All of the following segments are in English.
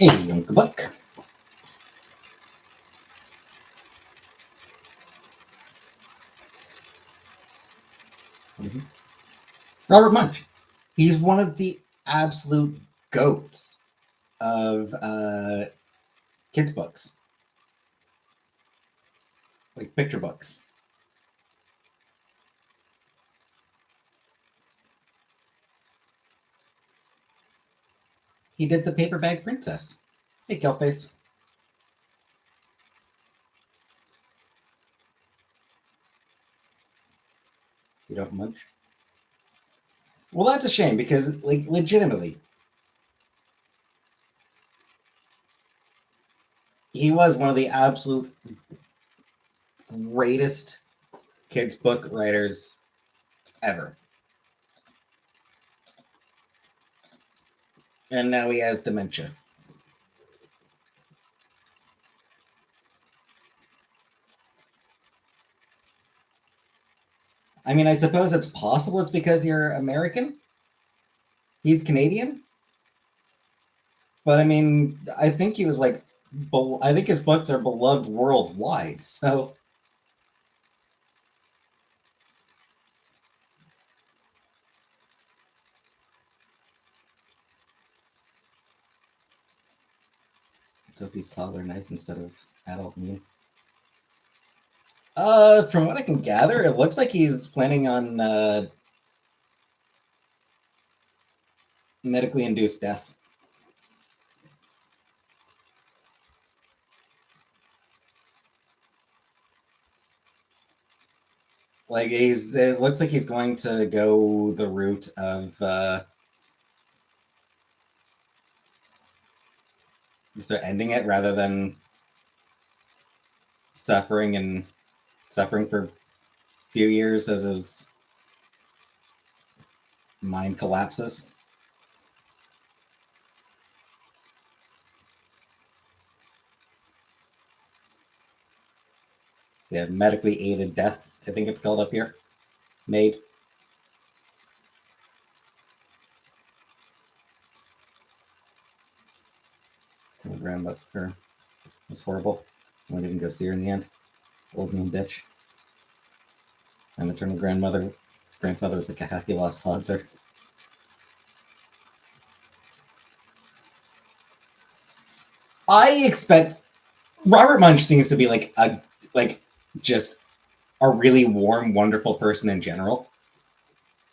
Hey, Uncle Buck. Robert Munch. He's one of the absolute goats of kids' books, like picture books. He did the Paper Bag Princess. Hey, Killface. You don't munch? Well, that's a shame because, like, legitimately, he was one of the absolute greatest kids' book writers ever. And now he has dementia. I mean, I suppose it's possible it's because you're American. He's Canadian. But I mean, I think he was like, I think his books are beloved worldwide. So let's hope he's toddler nice instead of adult mean. From what I can gather, it looks like he's planning on medically induced death. Like it looks like he's going to go the route of just ending it rather than suffering for a few years as his mind collapses. So yeah, medically aided death, I think it's called up here. Made. My grandmother was horrible. I didn't go see her in the end. Old mean bitch. My maternal grandfather was like a happy lost toddler. I expect Robert Munch seems to be like just a really warm, wonderful person in general.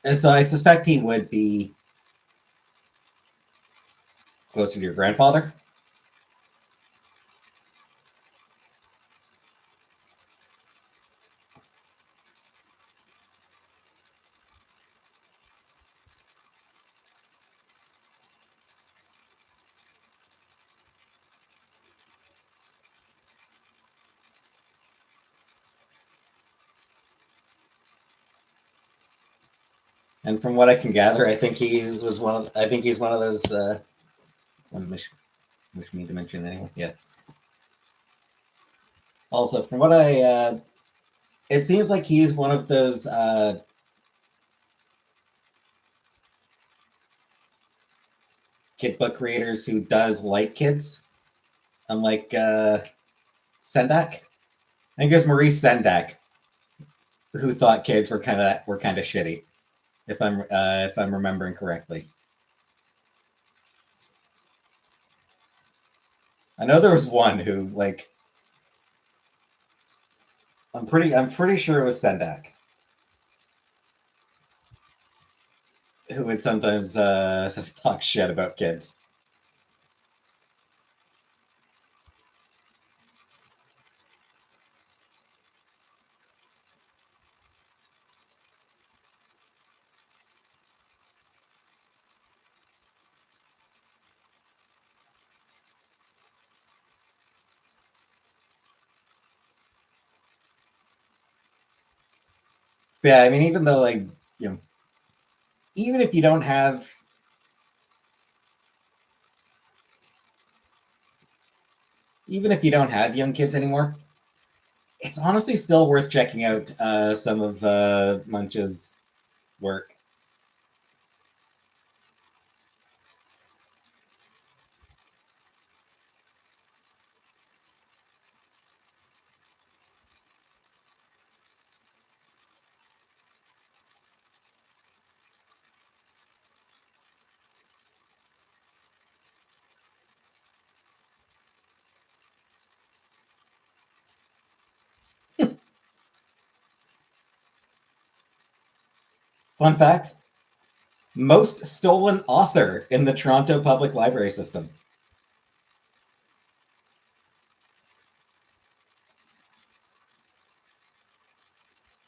And so I suspect he would be closer to your grandfather. And from what I can gather, I think he's one of those. Wish me to mention anyway. Yeah. Also, from what it seems like he's one of those kid book creators who does like kids, unlike Sendak. I think it was Maurice Sendak who thought kids were kind of shitty, if I'm remembering correctly. I know there was one who like I'm pretty sure it was Sendak who would sometimes talk shit about kids. But yeah, I mean, even though like even if you don't have young kids anymore, it's honestly still worth checking out some of Munch's work. Fun fact, most stolen author in the Toronto Public Library system.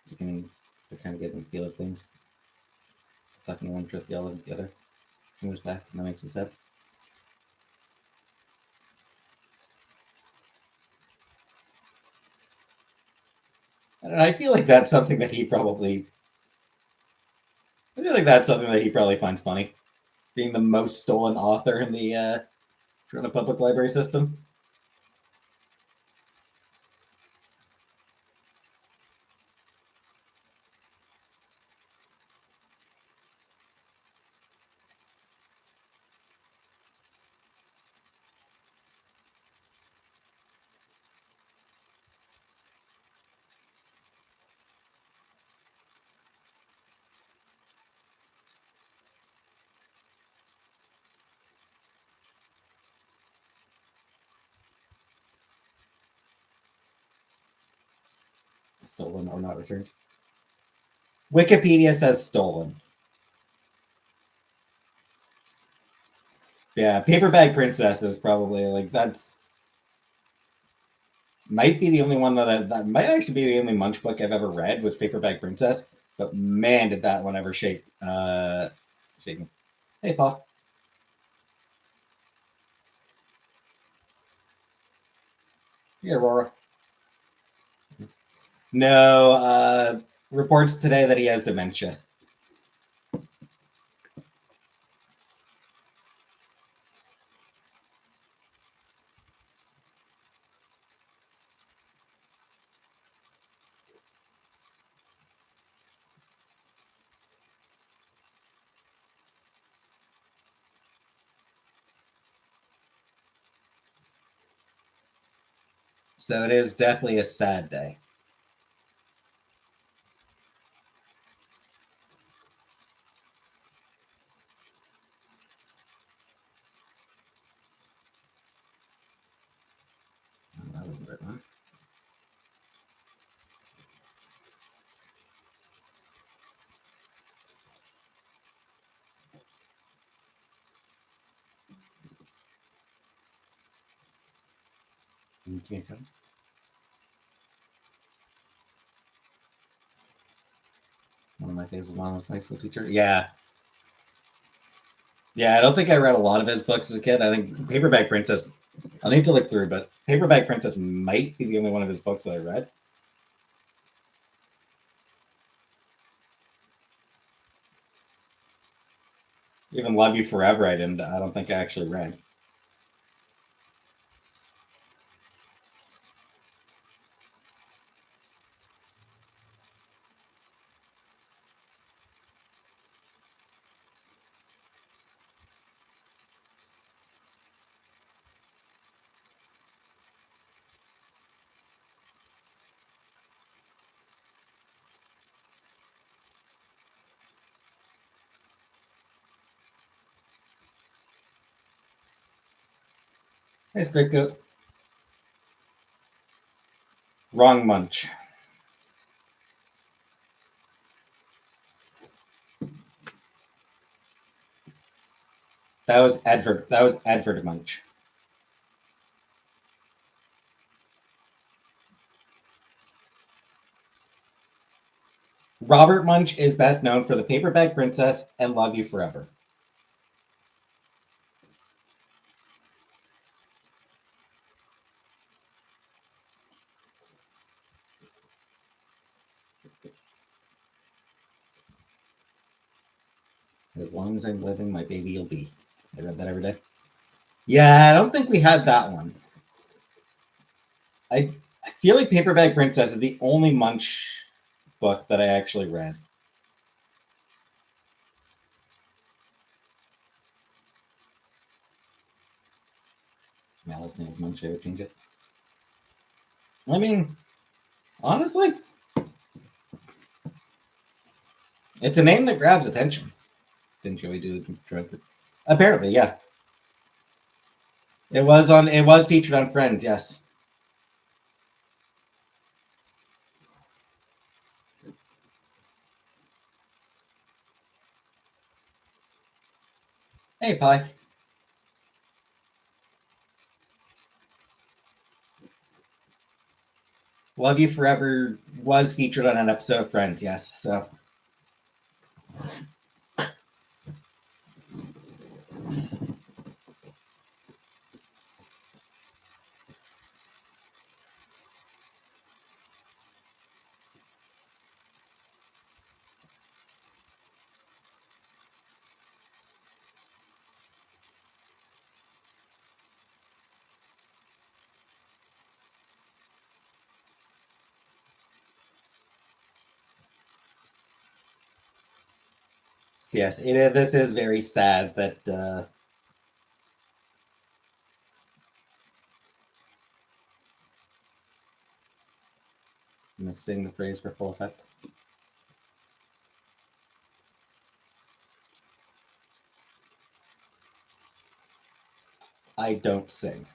You can kind of get the feel of things. Talking one trust the other together. Moves back, and that makes me sad. And I feel like that's something that he probably. I feel like that's something that he probably finds funny, being the most stolen author in the Toronto Public Library system. Stolen or not returned. Wikipedia says stolen. Yeah, Paper Bag Princess is probably like that's might be the only one that might actually be the only Munch book I've ever read was Paper Bag Princess. But man, did that one ever shake me. Hey, Paul. Hey, Aurora. No, reports today that he has dementia. So it is definitely a sad day. Oh, that wasn't right, huh? You can't come. One of my favorite mom was high school teacher. Yeah. Yeah, I don't think I read a lot of his books as a kid. I think Paperback Princess, I'll need to look through, but Paperback Princess might be the only one of his books that I read. Even Love You Forever, I don't think I actually read. Hey, Great Goat. Wrong Munch. That was Edvard. That was Edvard Munch. Robert Munch is best known for The Paperback Princess and Love You Forever. As long as I'm living, my baby will be. I read that every day. Yeah, I don't think we had that one. I feel like Paperback Princess is the only Munch book that I actually read. My last name is Munch. I would change it. I mean, honestly, it's a name that grabs attention. Didn't Joey do the Apparently, yeah. It was featured on Friends, yes. Hey, Pi. Love You Forever was featured on an episode of Friends, yes. So, yes, this is very sad that I'm going to sing the phrase for full effect. I don't sing.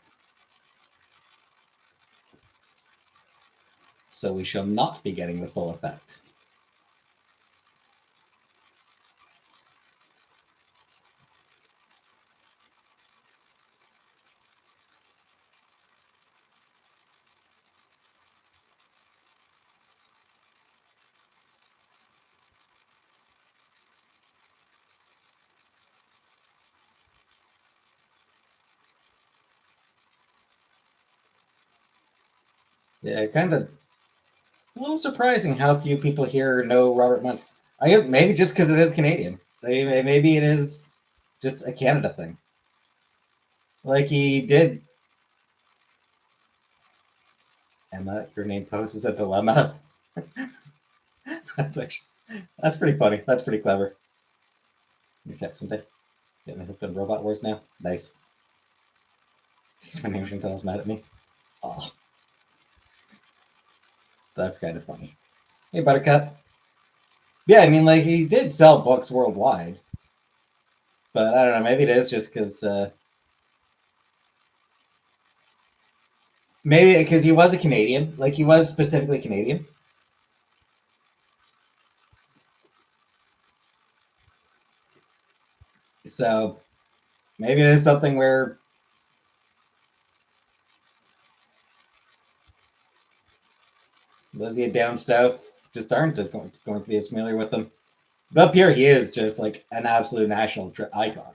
So we shall not be getting the full effect. Yeah, kind of a little surprising how few people here know Robert Munch. Maybe just because it is Canadian. Maybe it is just a Canada thing. Like he did. Emma, your name poses a dilemma. That's pretty funny. That's pretty clever. Your text someday. Get me hooked on Robot Wars now. Nice. My name Chantel's mad at me. Oh, that's kind of funny. Hey, Buttercup. Yeah, I mean, like he did sell books worldwide, but I don't know. Maybe it is just because maybe because he was a Canadian. Like he was specifically Canadian. So maybe it is something where those of you down south just aren't as going to be as familiar with him. But up here, he is just like an absolute national icon.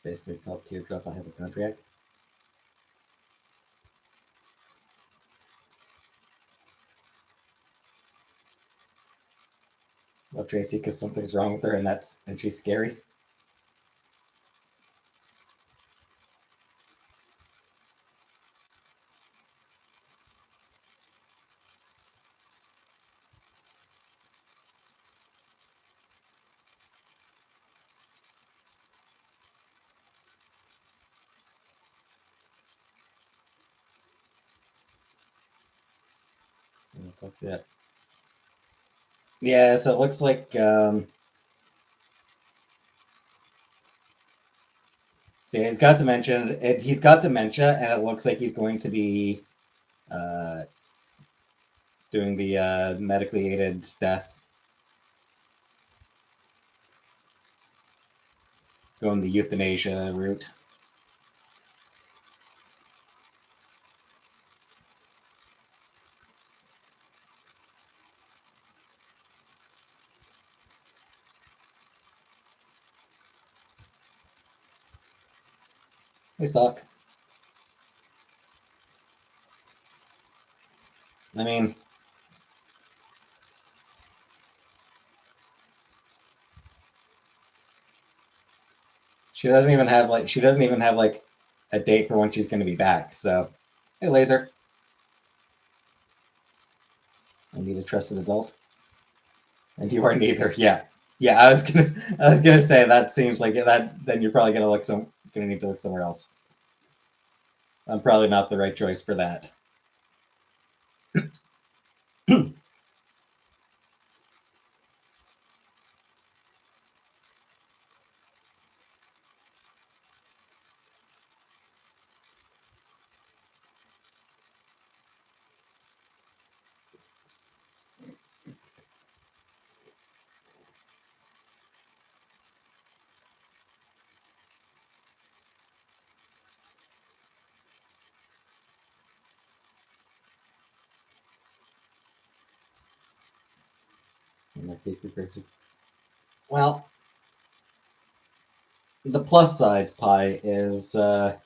Basically called Teardrop, I Have a Contract. Love Tracy because something's wrong with her and she's scary. We'll talk to that. Yeah, so it looks like see, he's got dementia. He's got dementia, and it looks like he's going to be uh, doing the medically aided death, going the euthanasia route. They suck. I mean, she doesn't even have like a date for when she's going to be back. So, hey, Laser. I need a trusted adult. And you are neither. Yeah. Yeah, I was gonna say that seems like that then you're probably gonna need to look somewhere else. I'm probably not the right choice for that. My Facebook person. Well, the plus side pie is I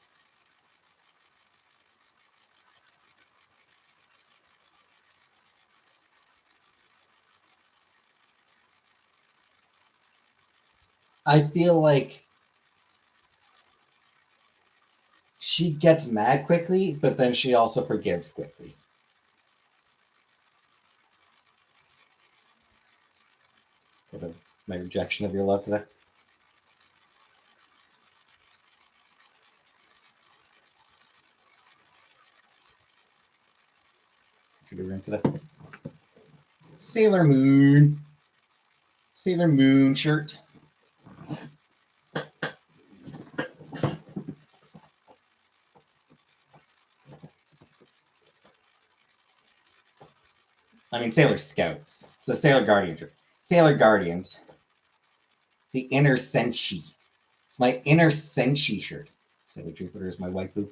feel like she gets mad quickly, but then she also forgives quickly. Bit of my rejection of your love today. Should we ring today? Sailor Moon. Sailor Moon shirt. I mean, Sailor Scouts. It's the Sailor Guardian shirt. Sailor Guardians. The Inner Senshi. It's my Inner Senshi shirt. Sailor Jupiter is my waifu.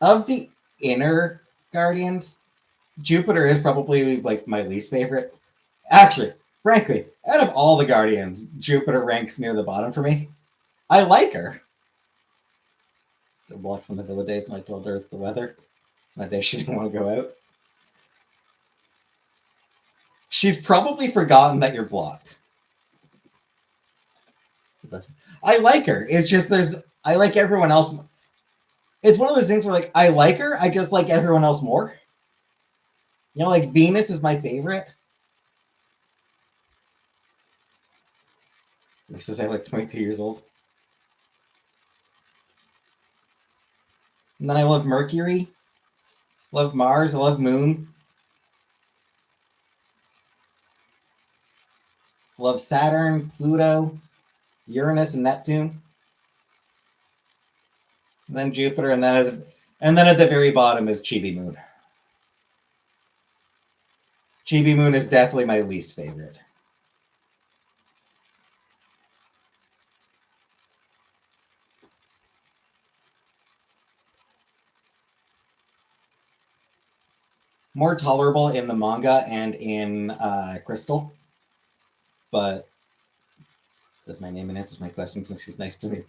Of the inner Guardians, Jupiter is probably like my least favorite. Actually, frankly, out of all the Guardians, Jupiter ranks near the bottom for me. I like her. Still blocked from the villa days when I told her the weather. That day she didn't want to go out. She's probably forgotten that you're blocked. I like her. It's just I like everyone else. It's one of those things where like I like her, I just like everyone else more. You know, like Venus is my favorite. This is like 22 years old. And then I love Mercury, love Mars, I love Moon, love Saturn, Pluto, Uranus, and Neptune. And then Jupiter, and then at the very bottom is Chibi Moon. Chibi Moon is definitely my least favorite. More tolerable in the manga and in Crystal, but says my name and answers my questions since she's nice to me.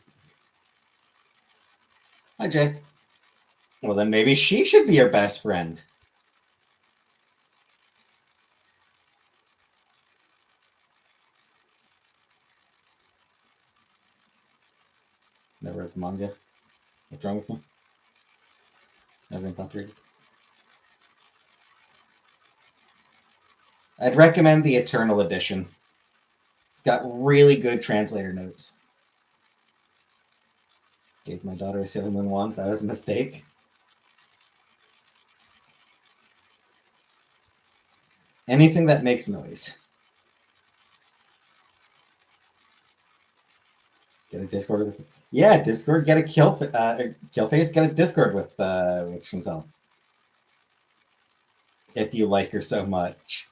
Hi, Jay. Well, then maybe she should be your best friend. Never read the manga. What's wrong with me? Never been thought to read it. I'd recommend the Eternal Edition. It's got really good translator notes. Gave my daughter a Sailor Moon wand. That was a mistake. Anything that makes noise. Get a Discord with. Yeah, Discord. Get a Killface. Get a Discord with Chantal. If you like her so much.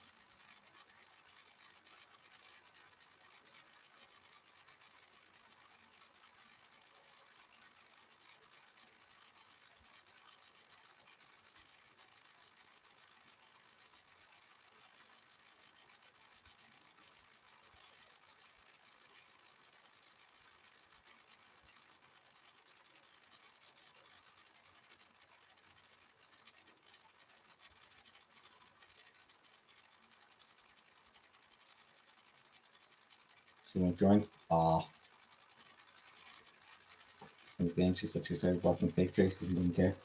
She won't join. Aw. And then she said she started blocking fake traces and didn't care.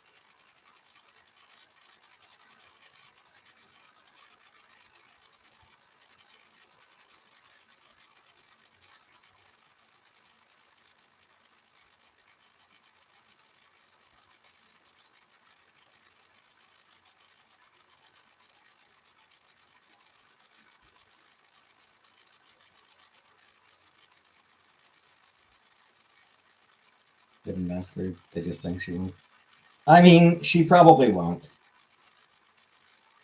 Didn't ask her. They just think she won't. I mean, she probably won't.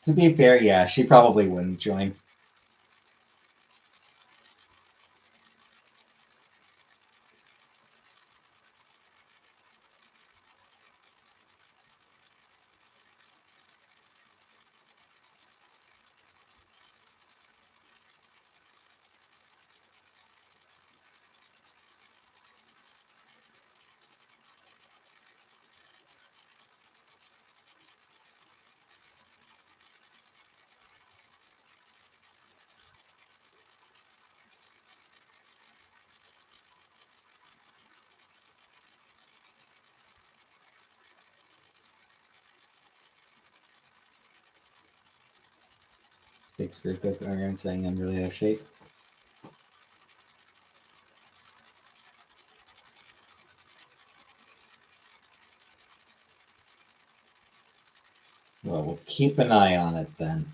To be fair, yeah, she probably wouldn't join. Shakespeare cook iron saying I'm really out of shape. Well, we'll keep an eye on it then.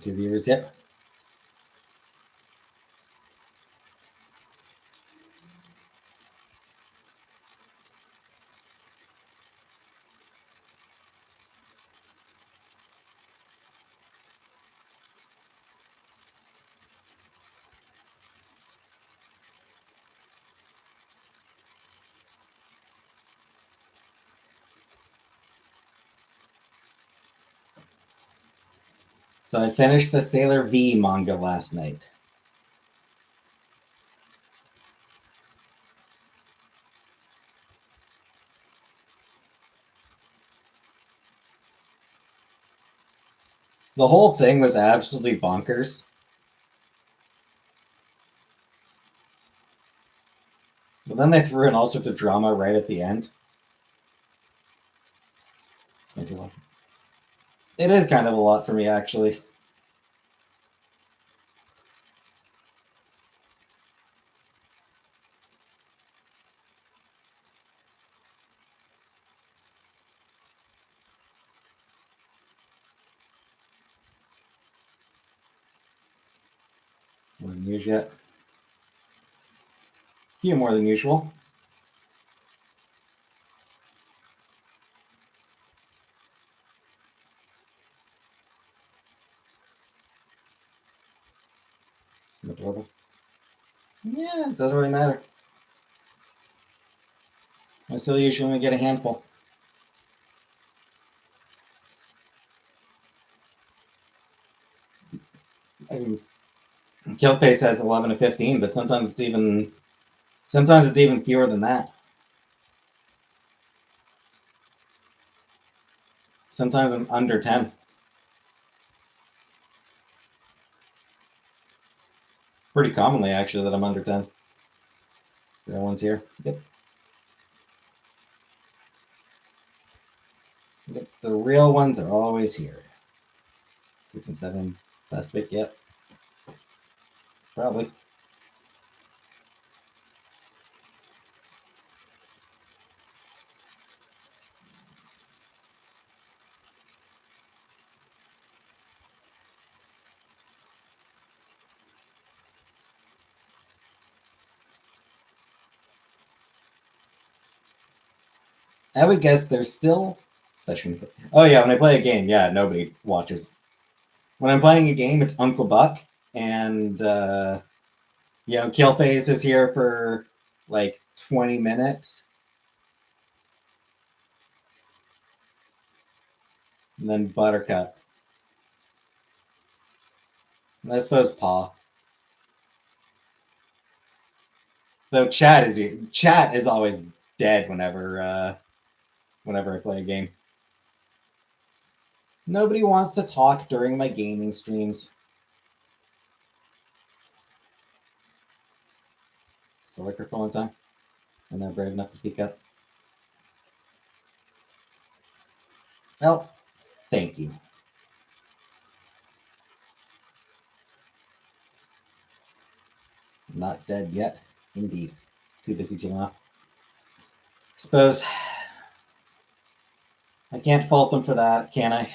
Two viewers, yep. So I finished the Sailor V manga last night. The whole thing was absolutely bonkers. But then they threw in all sorts of drama right at the end. It is kind of a lot for me, actually. More than usual. A few more than usual. Yeah, it doesn't really matter. I still usually only get a handful. Killface has 11 to 15, but sometimes it's even fewer than that. Sometimes I'm under 10. Pretty commonly, actually, that I'm under 10. The one's here. Yep. Yep. The real ones are always here. 6 and 7. Last pick, yep. Probably. I would guess there's still, especially oh yeah, when I play a game, yeah, nobody watches. When I'm playing a game, it's Uncle Buck, and Killface is here for like 20 minutes, And then Buttercup. And I suppose Paw. Though chat is always dead whenever I play a game. Nobody wants to talk during my gaming streams. Still like her for a long time. I'm not brave enough to speak up. Well, thank you. Not dead yet. Indeed. Too busy chilling off. Suppose I can't fault them for that, can I?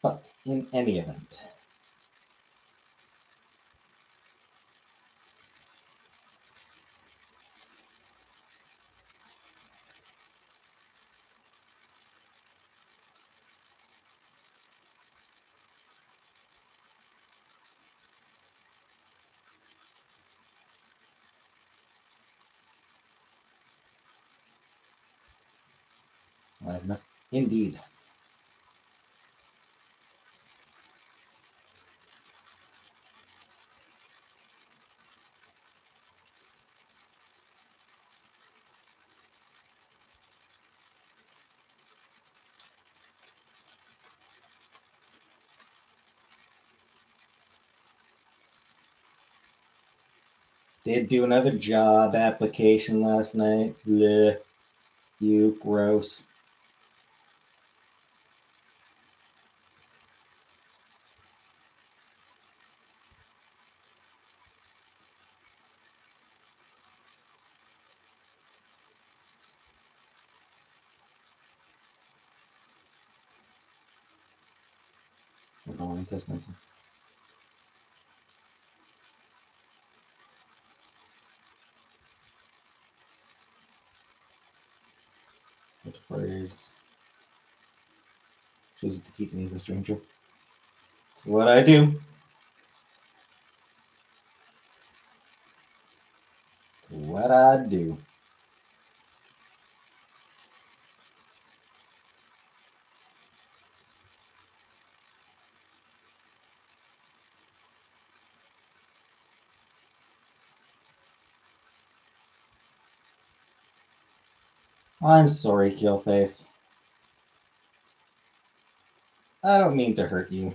But in any event. Indeed. Did do another job application last night. Bleh. You gross. We're going into this. What prayers? Choose to defeat me as a stranger. It's what I do. It's what I do. I'm sorry, Killface. I don't mean to hurt you.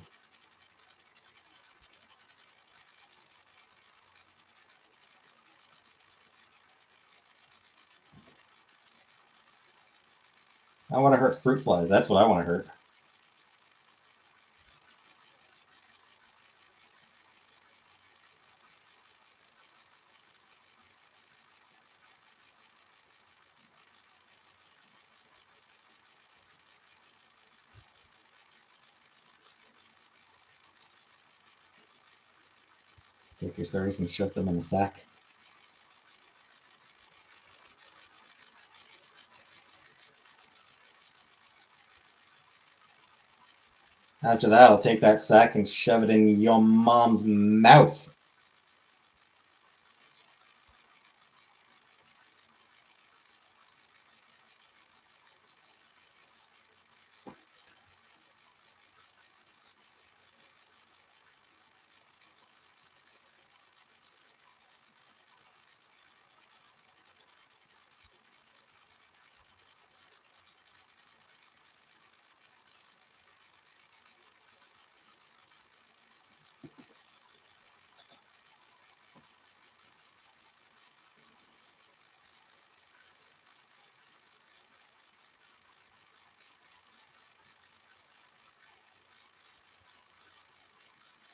I want to hurt fruit flies. That's what I want to hurt. Take your sorries and shove them in a sack. After that, I'll take that sack and shove it in your mom's mouth.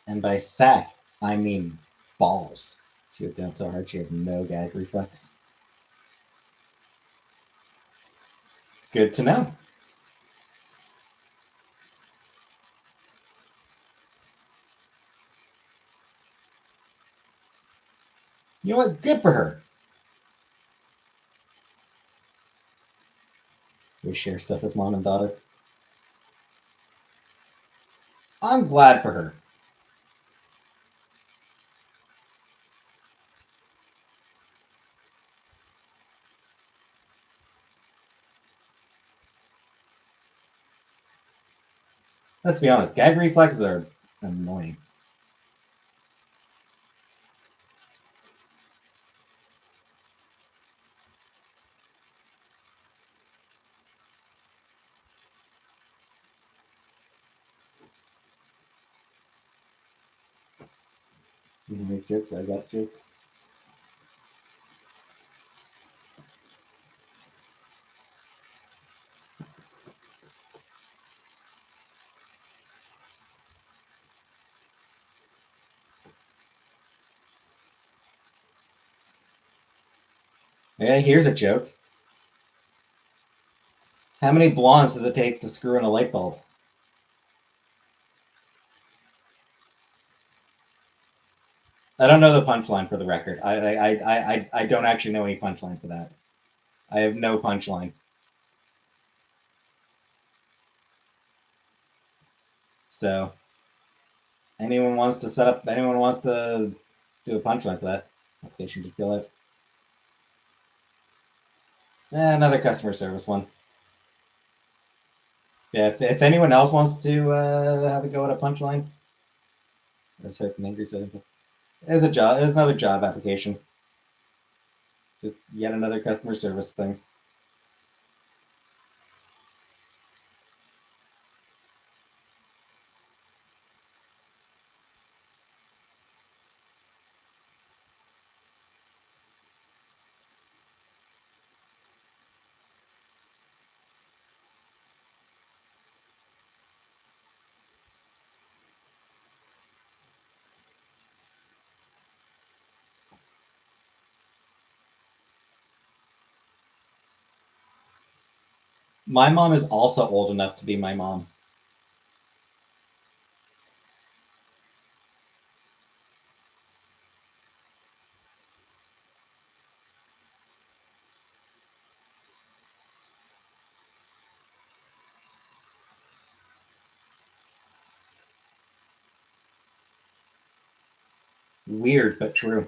And by sack, I mean balls. She whipped down so hard she has no gag reflex. Good to know. You know what? Good for her. We share stuff as mom and daughter. I'm glad for her. Let's be honest, gag reflexes are annoying. You can make jokes, I got jokes. Yeah, here's a joke. How many blondes does it take to screw in a light bulb? I don't know the punchline for the record. I don't actually know any punchline for that. I have no punchline. So anyone wants to set up, anyone wants to do a punchline for that application to fill out. Another customer service one. Yeah, if anyone else wants to have a go at a punchline, that's her angry setting. It's a job. It's another job application. Just yet another customer service thing. My mom is also old enough to be my mom. Weird, but true.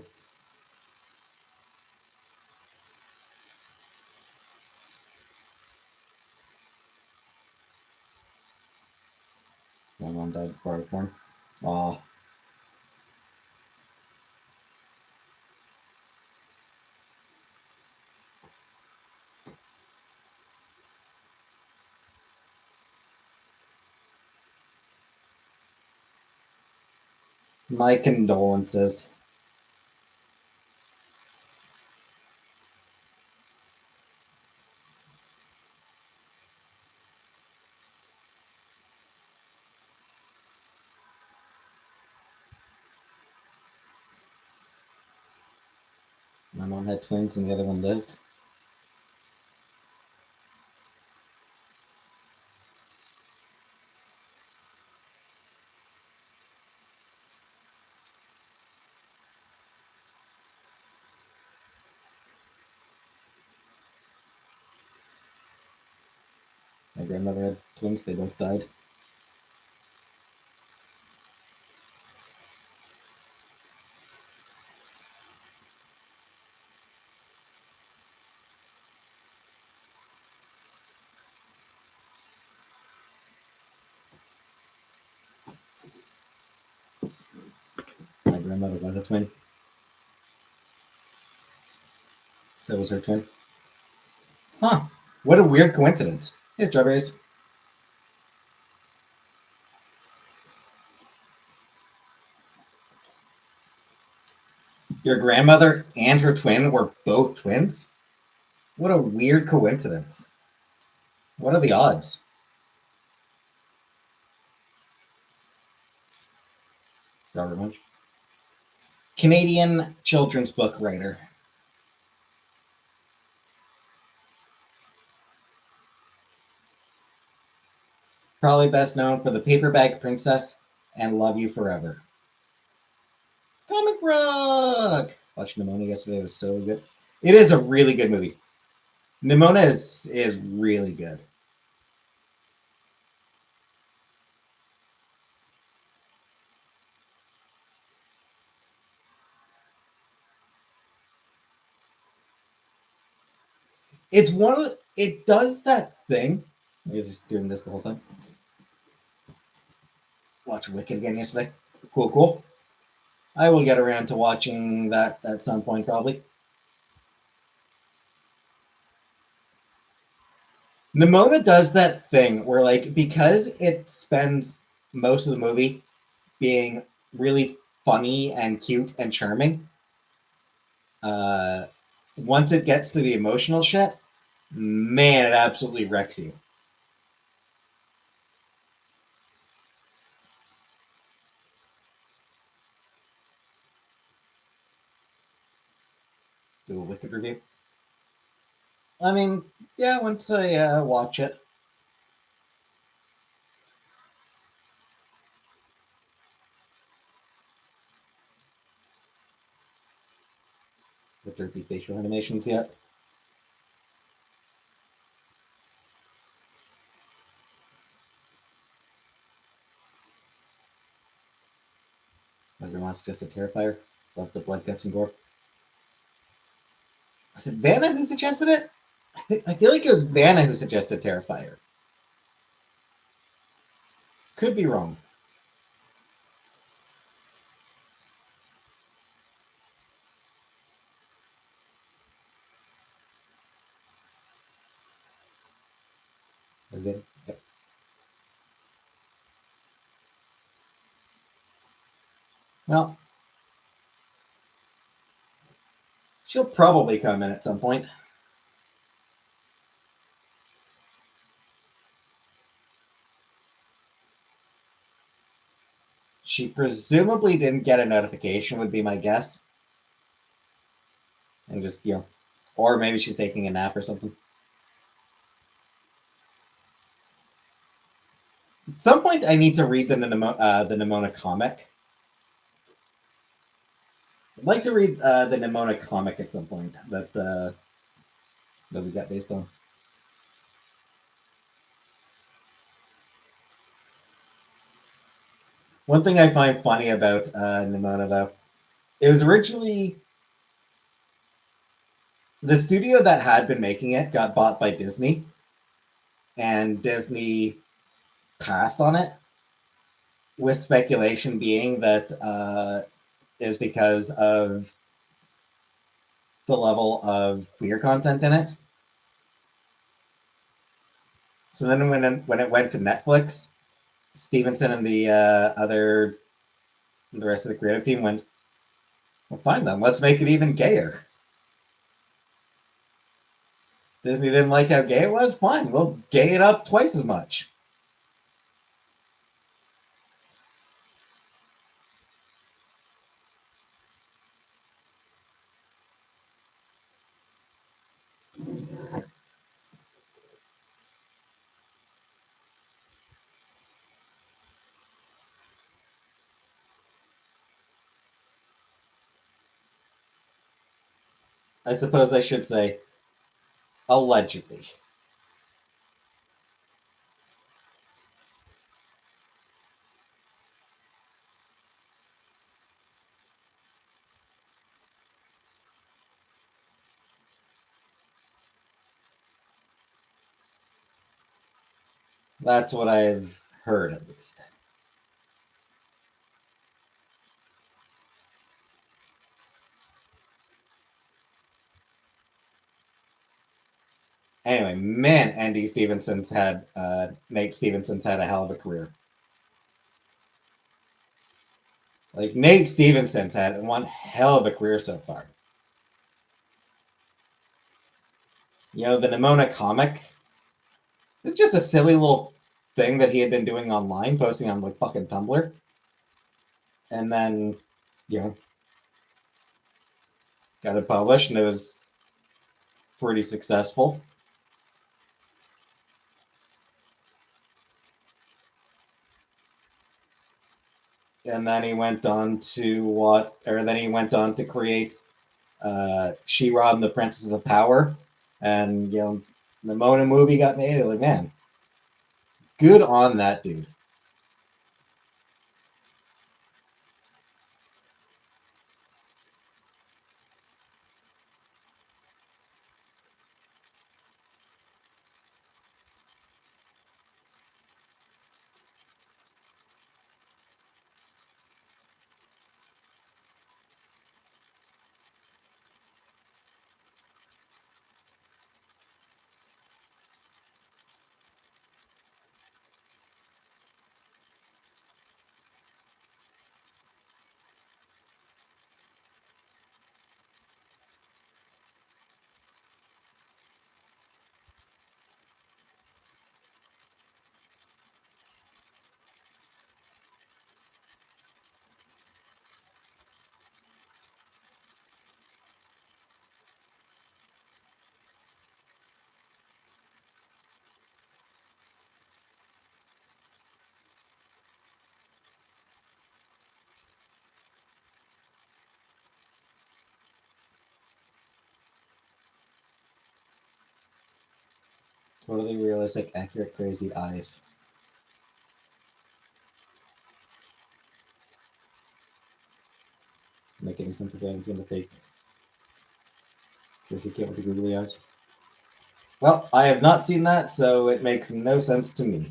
My mom died before I was born. Aw. My condolences. My mom had twins and the other one lived. My grandmother had twins, they both died. My grandmother was a twin. So was her twin. Huh. What a weird coincidence. Hey, strawberries. Your grandmother and her twin were both twins? What a weird coincidence. What are the odds? Robert Munch. Canadian children's book writer. Probably best known for The Paper Bag Princess and Love You Forever. Comic Rock! Watching Nimona yesterday was so good. It is a really good movie. Nimona is really good. It's one of it does that thing. I was just doing this the whole time. Watching Wicked again yesterday. Cool. I will get around to watching that at some point, probably. Nimona does that thing where, like, because it spends most of the movie being really funny and cute and charming, once it gets to the emotional shit, man, it absolutely wrecks you. Do a Wicked review. I mean, yeah, once I watch it. Would there be facial animations yet? Everyone wants just a Terrifier. Love the blood, guts, and gore. Was it Vanna who suggested it? I feel like it was Vanna who suggested Terrifier. Could be wrong. Was it? Yep. Well, she'll probably come in at some point. She presumably didn't get a notification, would be my guess. And just, or maybe she's taking a nap or something. At some point, I need to read the Nimona comic. I'd like to read the Nimona comic at some point that we got based on. One thing I find funny about Nimona, though, it was originally the studio that had been making it got bought by Disney, and Disney passed on it, with speculation being that is because of the level of queer content in it. So then when it went to Netflix, Stevenson and the rest of the creative team went, well, fine then, let's make it even gayer. Disney didn't like how gay it was? Fine, we'll gay it up twice as much. I suppose I should say, allegedly. That's what I've heard, at least. Anyway, man, Nate Stevenson's had a hell of a career. Like, Nate Stevenson's had one hell of a career so far. The Nimona comic is just a silly little thing that he had been doing online, posting on, like, fucking Tumblr. And then, you know, got it published, and it was pretty successful. And then he went on to create She-Ra and the Princess of Power, and the Mona movie got made. Like, man, good on that dude. Totally realistic, accurate, crazy eyes. Make any sense if I haven't seen the fake crazy cat with the googly eyes? Well, I have not seen that, so it makes no sense to me.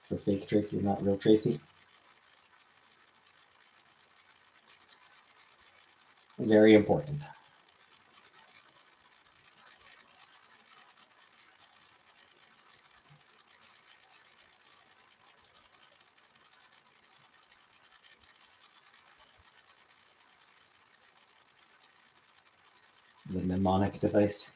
For fake Tracy, not real Tracy. Very important. The mnemonic device.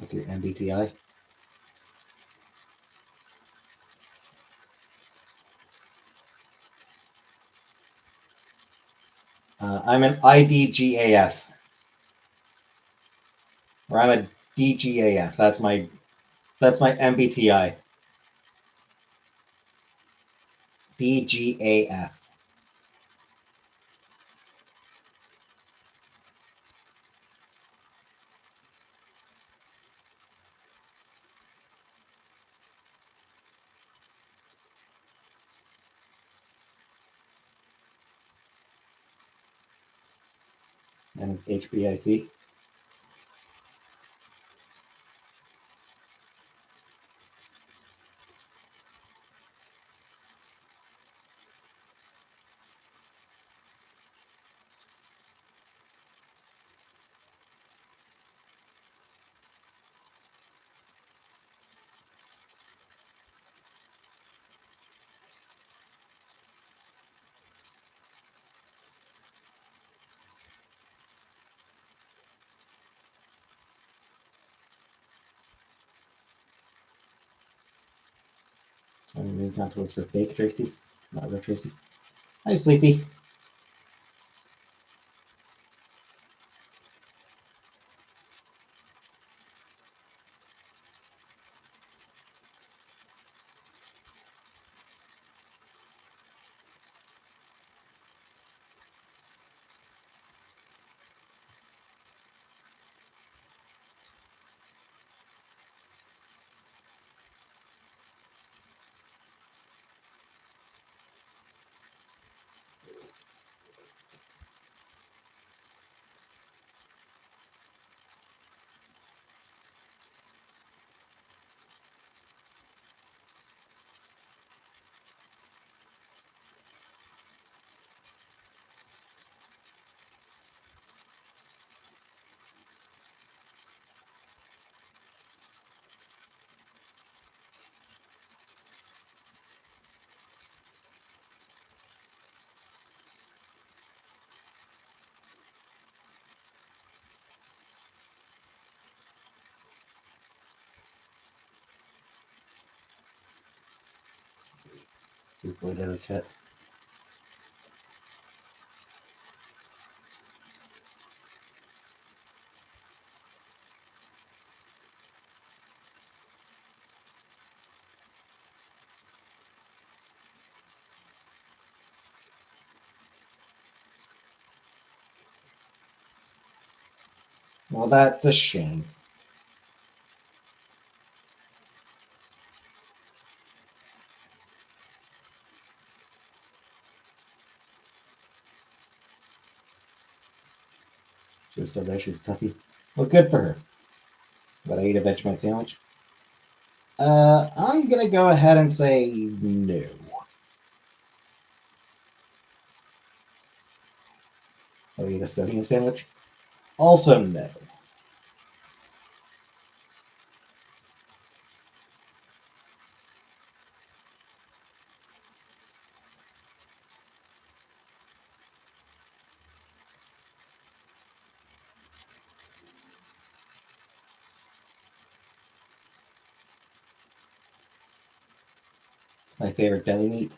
What's your MBTI? I'm an IDGAF, or I'm a DGAF. That's my MBTI. DGAF. And it's HBIC. Main content was for fake Tracy, not real Tracy. Hi, Sleepy. You played out a cat. Well, that's a shame. She was still there. She's a toughie. Well, good for her. But I eat a Vegemite sandwich. I'm gonna go ahead and say no. I'll eat a sodium sandwich. Also no. It's my favorite deli meat.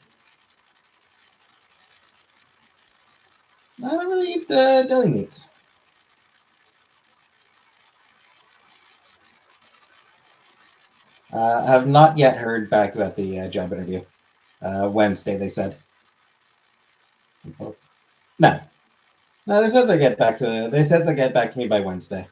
I don't really eat the deli meats. I have not yet heard back about the job interview. Wednesday, they said. No, no, they said they get back to. They said they get back to me by Wednesday.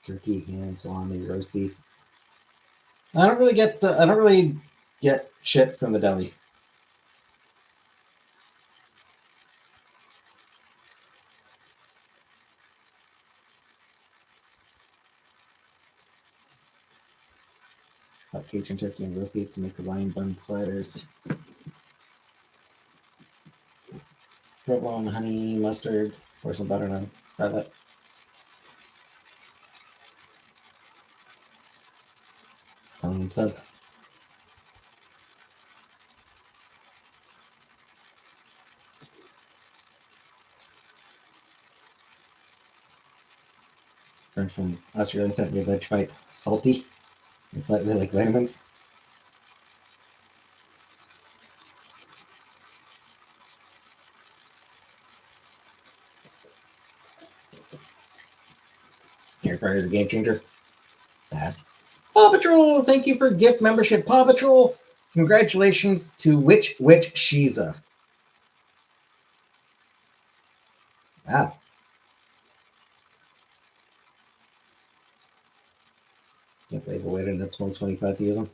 Turkey, ham, salami, roast beef. I don't really get. I don't really get shit from the deli. Hot Cajun turkey and roast beef to make Hawaiian bun sliders. Provolone, honey, mustard, or some butter on. Try that. Italian sub. Friend from Australia sent me a Vegemite. Salty. It's slightly like vitamins. Air fryer is a game changer. Pass. Paw Patrol, thank you for gift membership. Paw Patrol, congratulations to Witch Shiza. Wow. Can't believe I waited until 2025 to use them.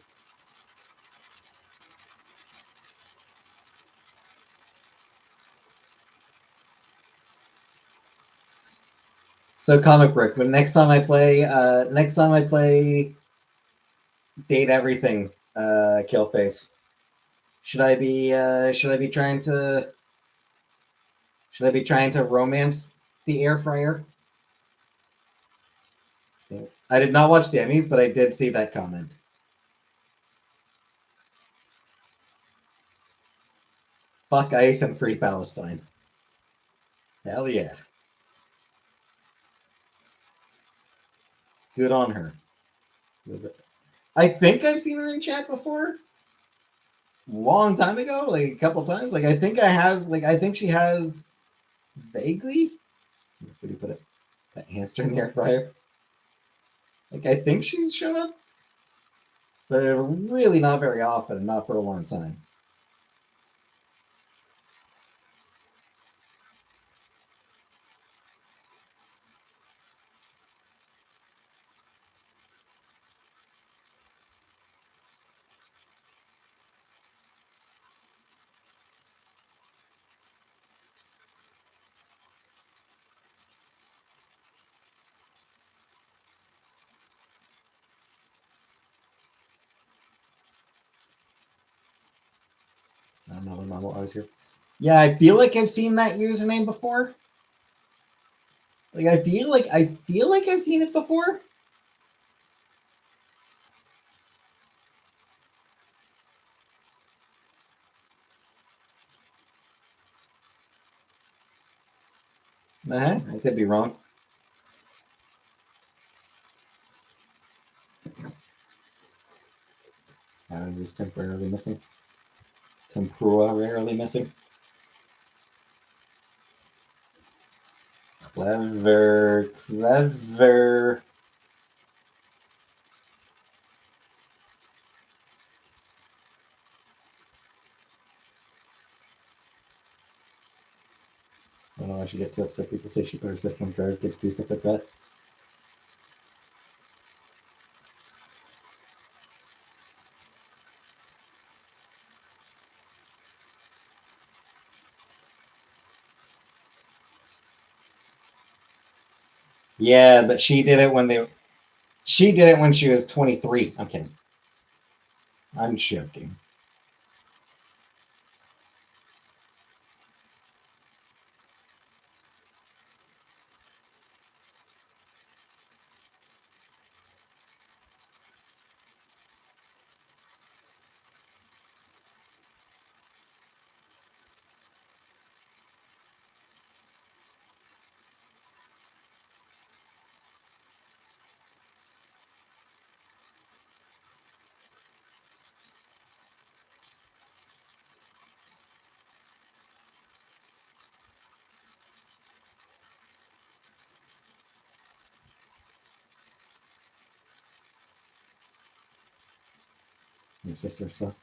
So comic book. But next time I play Date Everything, Killface. Should I be trying to romance the air fryer? I did not watch the Emmys, but I did see that comment. Fuck ICE and free Palestine. Hell yeah. Good on her. I think I've seen her in chat before. Long time ago, like a couple times. Like I think I have. Like I think she has vaguely. Where do you put it? That hamster in the air fryer. Like I think she's shown up, but really not very often, not for a long time. I don't know when I was here. Yeah, I feel like I've seen that username before. Like I feel like I've seen it before. I could be wrong. I was temporarily missing. Temporarily missing. Clever, clever. I don't know why she gets so upset. People say she put her sister on drugs, kids do stuff like that. Yeah, but she did it when she was 23. I'm kidding. I'm joking. Your sister stuff.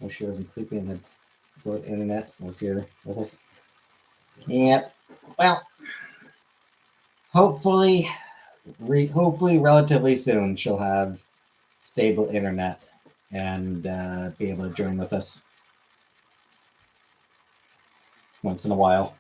Oh, she wasn't sleeping and had slow internet. Was here with us. Yep. Well, hopefully, hopefully, relatively soon she'll have stable internet and be able to join with us once in a while.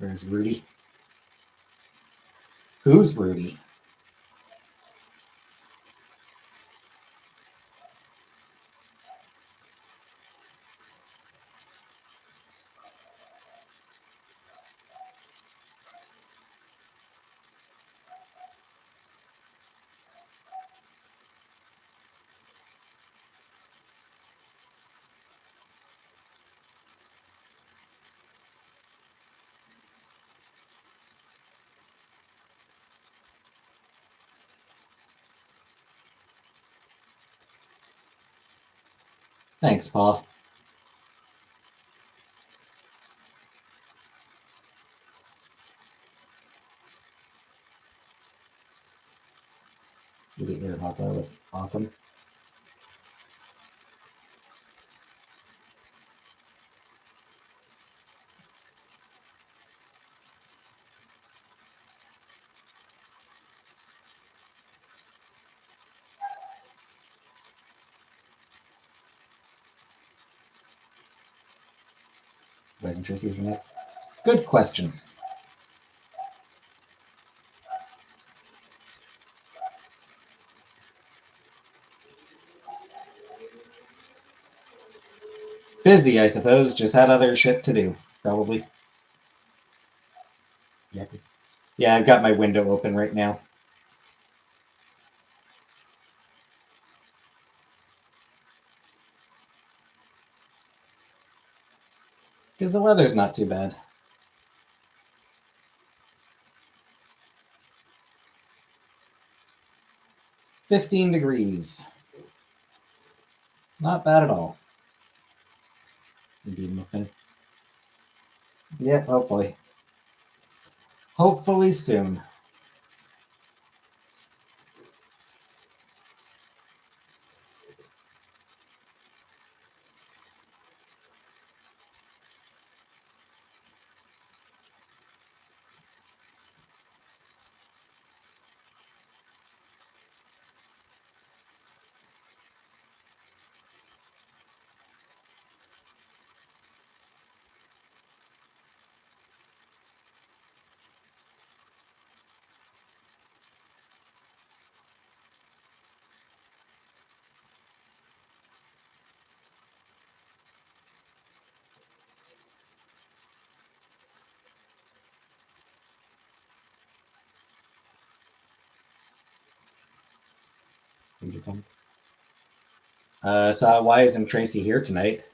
Where's Rudy? Who's Rudy? Thanks, Paul. You get your hot dog with autumn. Why isn't Tracy using it? Good question. Busy, I suppose. Just had other shit to do, probably. Yeah, I've got my window open right now. Because the weather's not too bad. $15 degrees. Not bad at all. Indeed, muffin. Yep, hopefully. Hopefully soon. Did you come? Saw why isn't Tracy here tonight?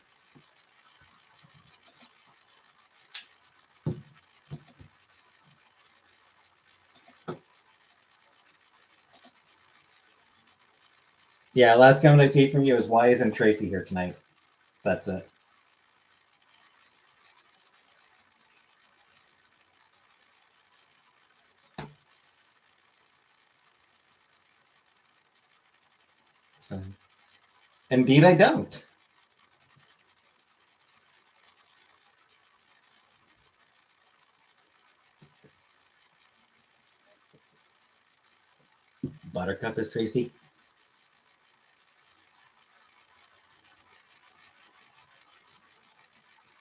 Yeah, last comment I see from you is why isn't Tracy here tonight? That's it. So, indeed, I don't. Buttercup is Tracy.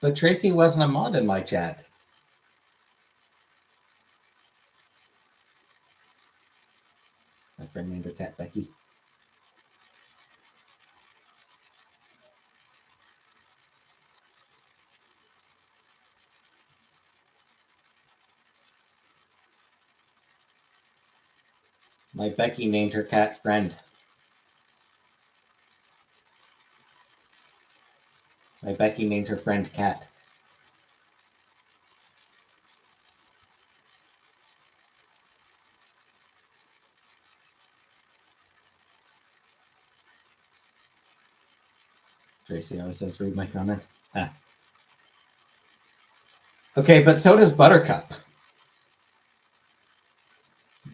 But Tracy wasn't a mod in my chat. My friend named her cat Becky. My Becky named her cat Friend. My Becky named her friend Cat. Tracy always says, read my comment. Ah. Okay, but so does Buttercup.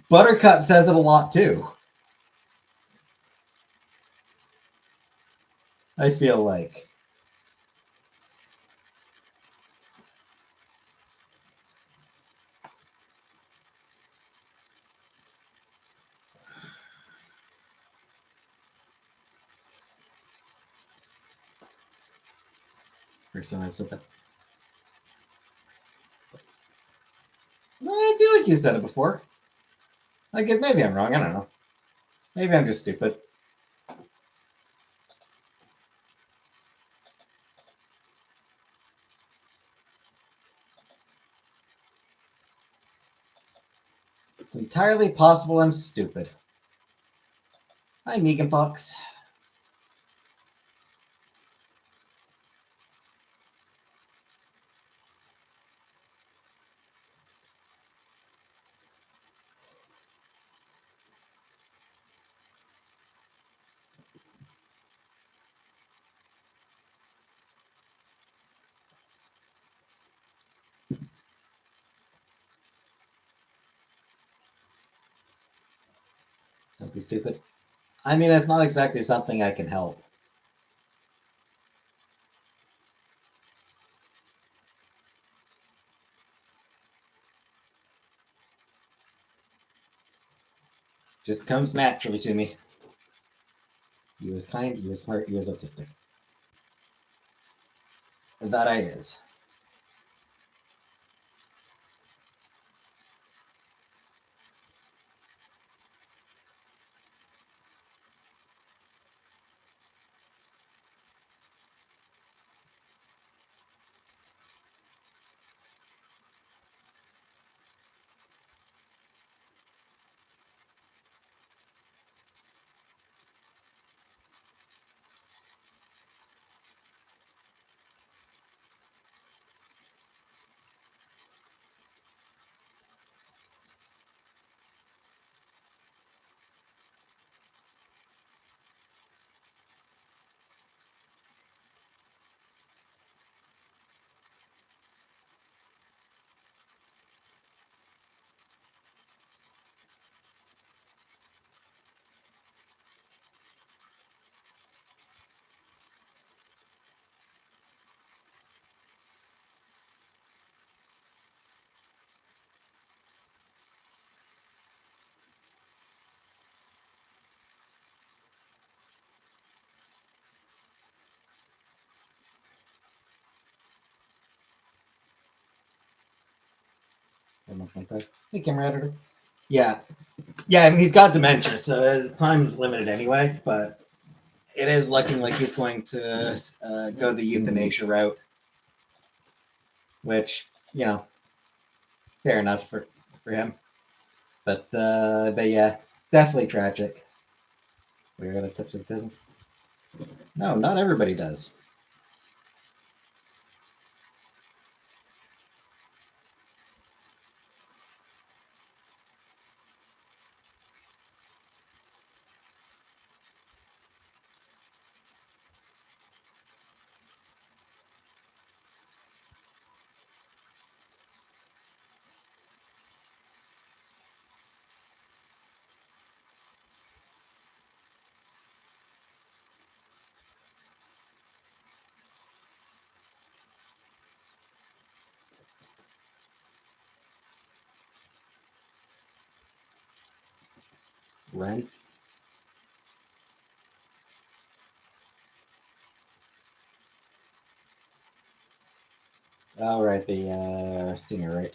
Buttercup says it a lot too. I feel like. First time I've said that. No, I feel like you said it before. Like, maybe I'm wrong. I don't know. Maybe I'm just stupid. It's entirely possible I'm stupid. Hi, Megan Fox. Don't be stupid. I mean, it's not exactly something I can help. Just comes naturally to me. He was kind, he was smart, he was autistic. That I is. Hey, camera editor. Yeah. Yeah, I mean, he's got dementia, so his time's limited anyway, but it is looking like he's going to go the euthanasia route, which, fair enough for him. But yeah, definitely tragic. We're gonna touch the business. No, not everybody does. Ren. All right, the singer, right?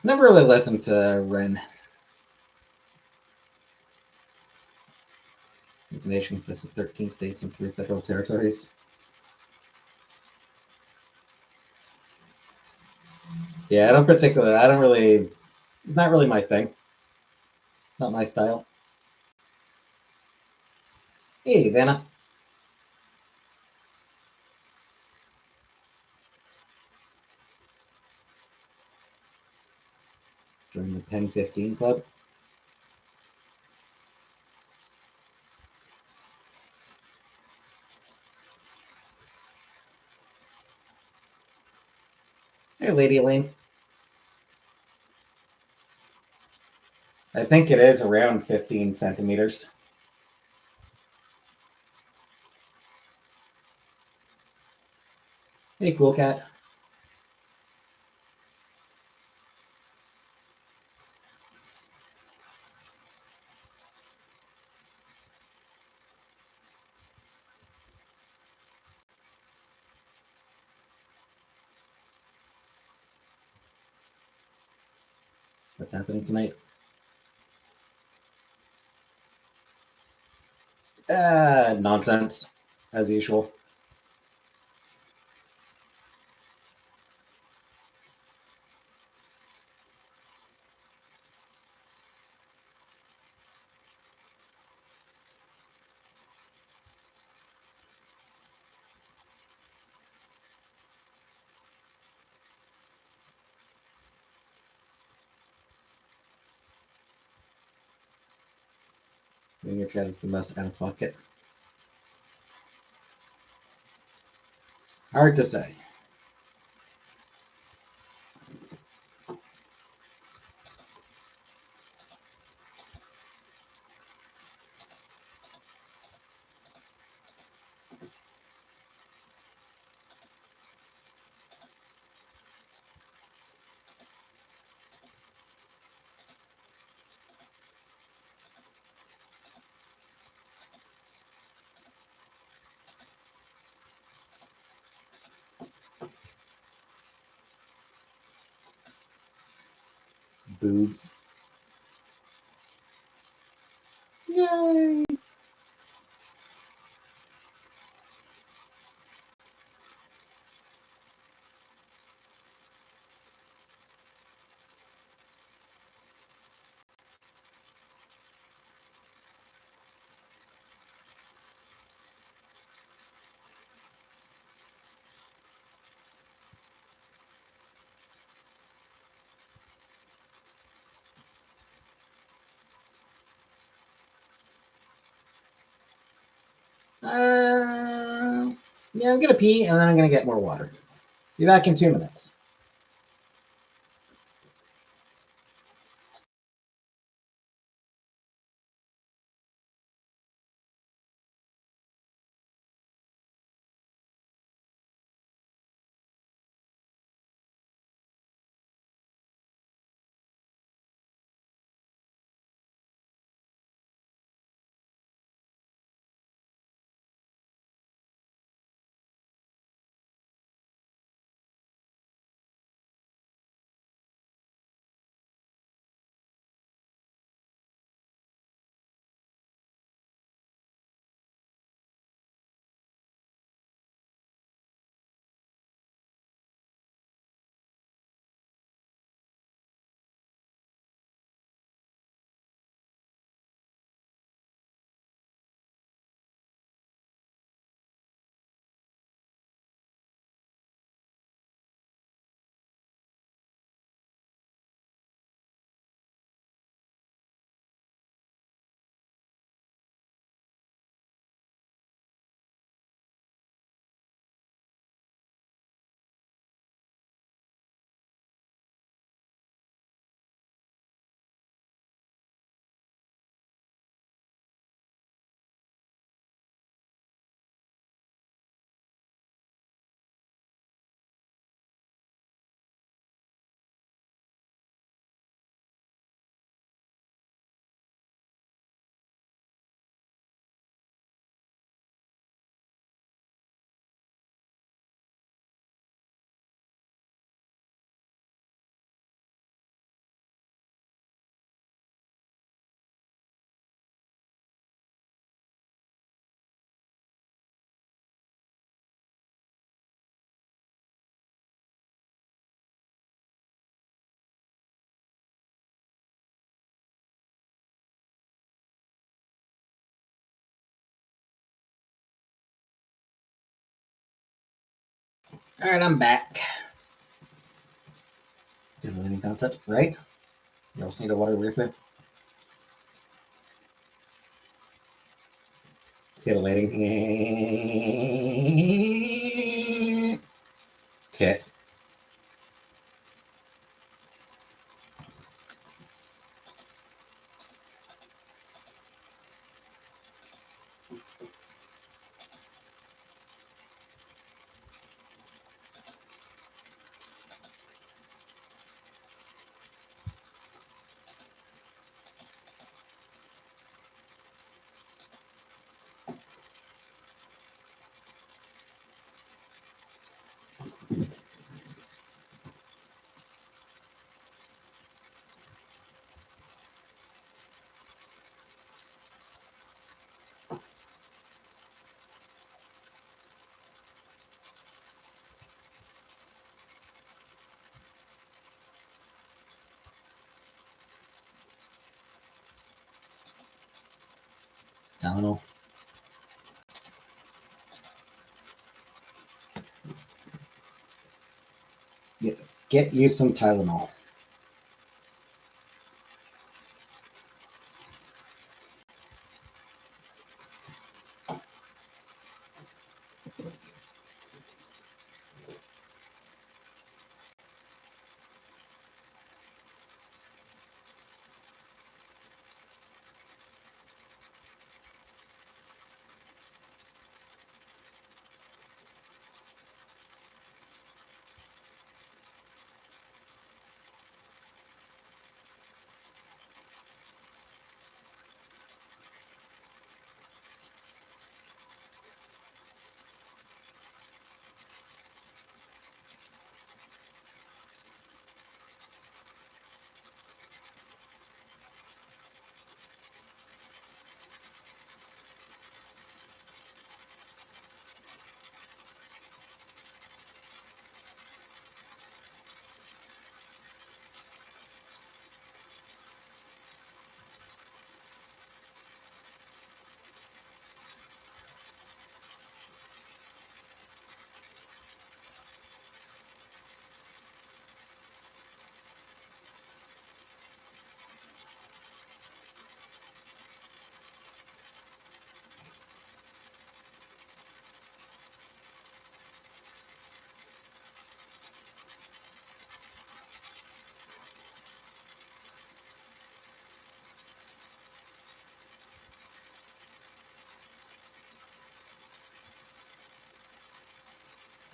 Never really listened to Ren. The nation consists of 13 states and 3 federal territories. Yeah, I don't really, it's not really my thing. Not my style. Hey, Vanna. Join the Pen 15 Club. Hey, Lady Elaine. I think it is around 15 centimeters. Hey, cool cat. What's happening tonight? Nonsense, as usual. Your cat is the most out of pocket. Hard to say. Boobs. Yay! Yeah, I'm gonna pee and then I'm gonna get more water. Be back in 2 minutes. All right, I'm back. Titillating concept, right? You also need a water refill. Titillating. Tit. Tylenol. Get you some Tylenol.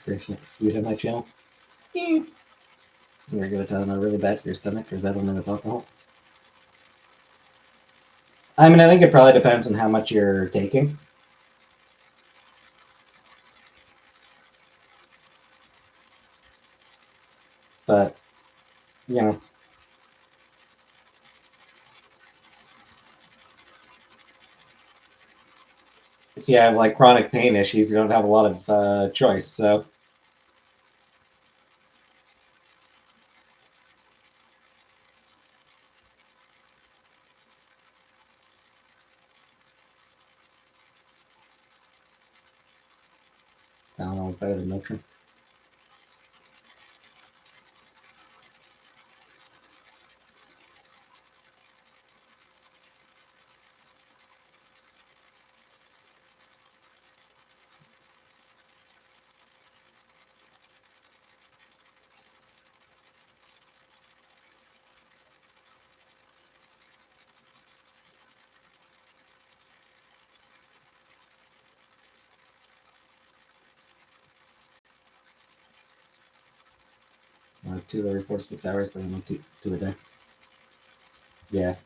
Very sweet on my channel. Is regular Tylenol really bad for your stomach, or is that only with alcohol? I mean, I think it probably depends on how much you're taking. But, you know, if you have like chronic pain issues, you don't have a lot of choice. So, Tylenol is better than Motrin. Two every 4 to 6 hours, but only two a day. Yeah.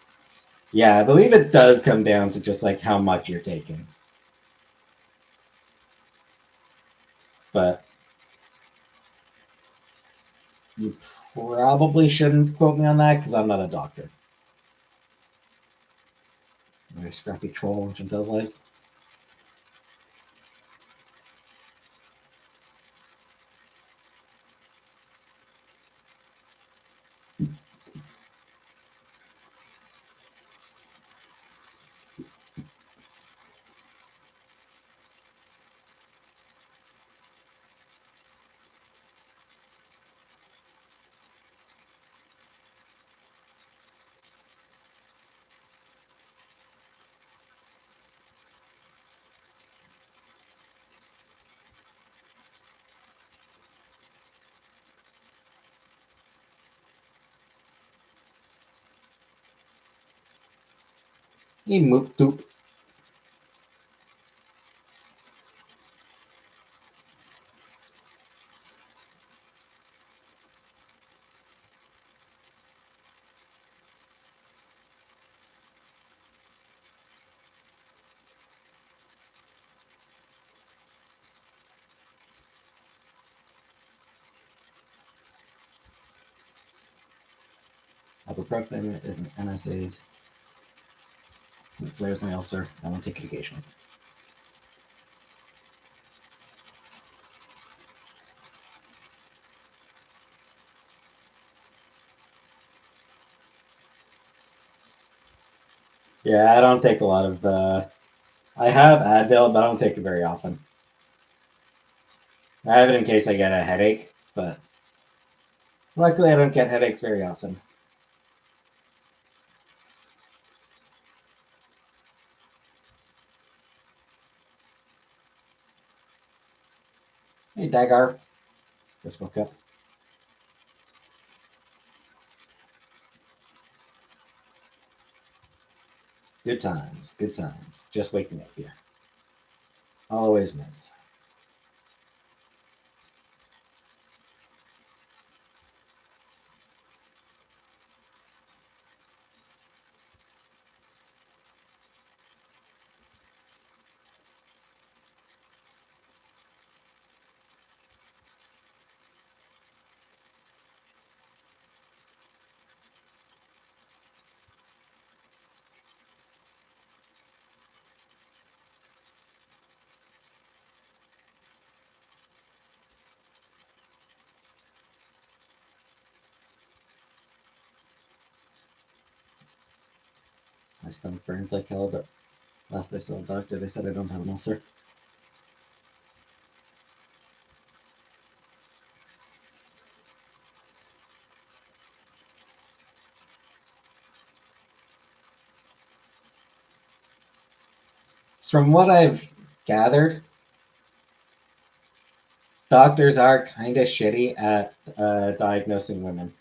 Yeah, I believe it does come down to just like how much you're taking. But you probably shouldn't quote me on that because I'm not a doctor. I'm a scrappy troll which tells lies. You moop doop. Ibuprofen is an NSAID. It flares my ulcer. I won't take it occasionally. Yeah, I don't take a lot of I have Advil, but I don't take it very often. I have it in case I get a headache, but luckily I don't get headaches very often. Hey, Dagar. Just woke up. Good times, good times. Just waking up here. Always nice. My stomach burns like hell, but last I saw a doctor, they said I don't have an ulcer. From what I've gathered, doctors are kind of shitty at diagnosing women.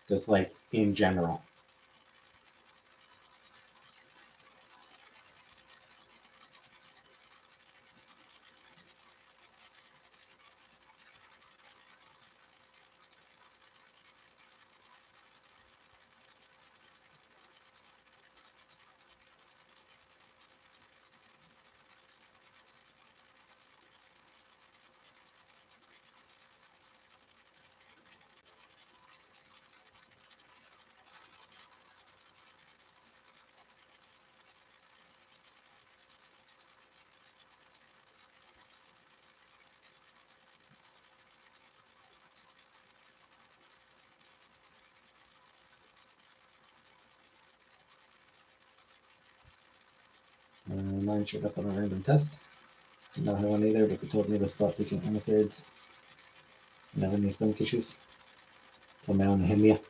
Just like in general. Mine showed up on a random test. Didn't know how one either, but they told me to stop taking NSAIDs and having any stomach issues. From now on, the hemia.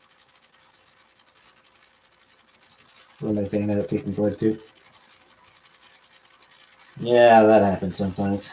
When my vein out taking blood too. Yeah, that happens sometimes.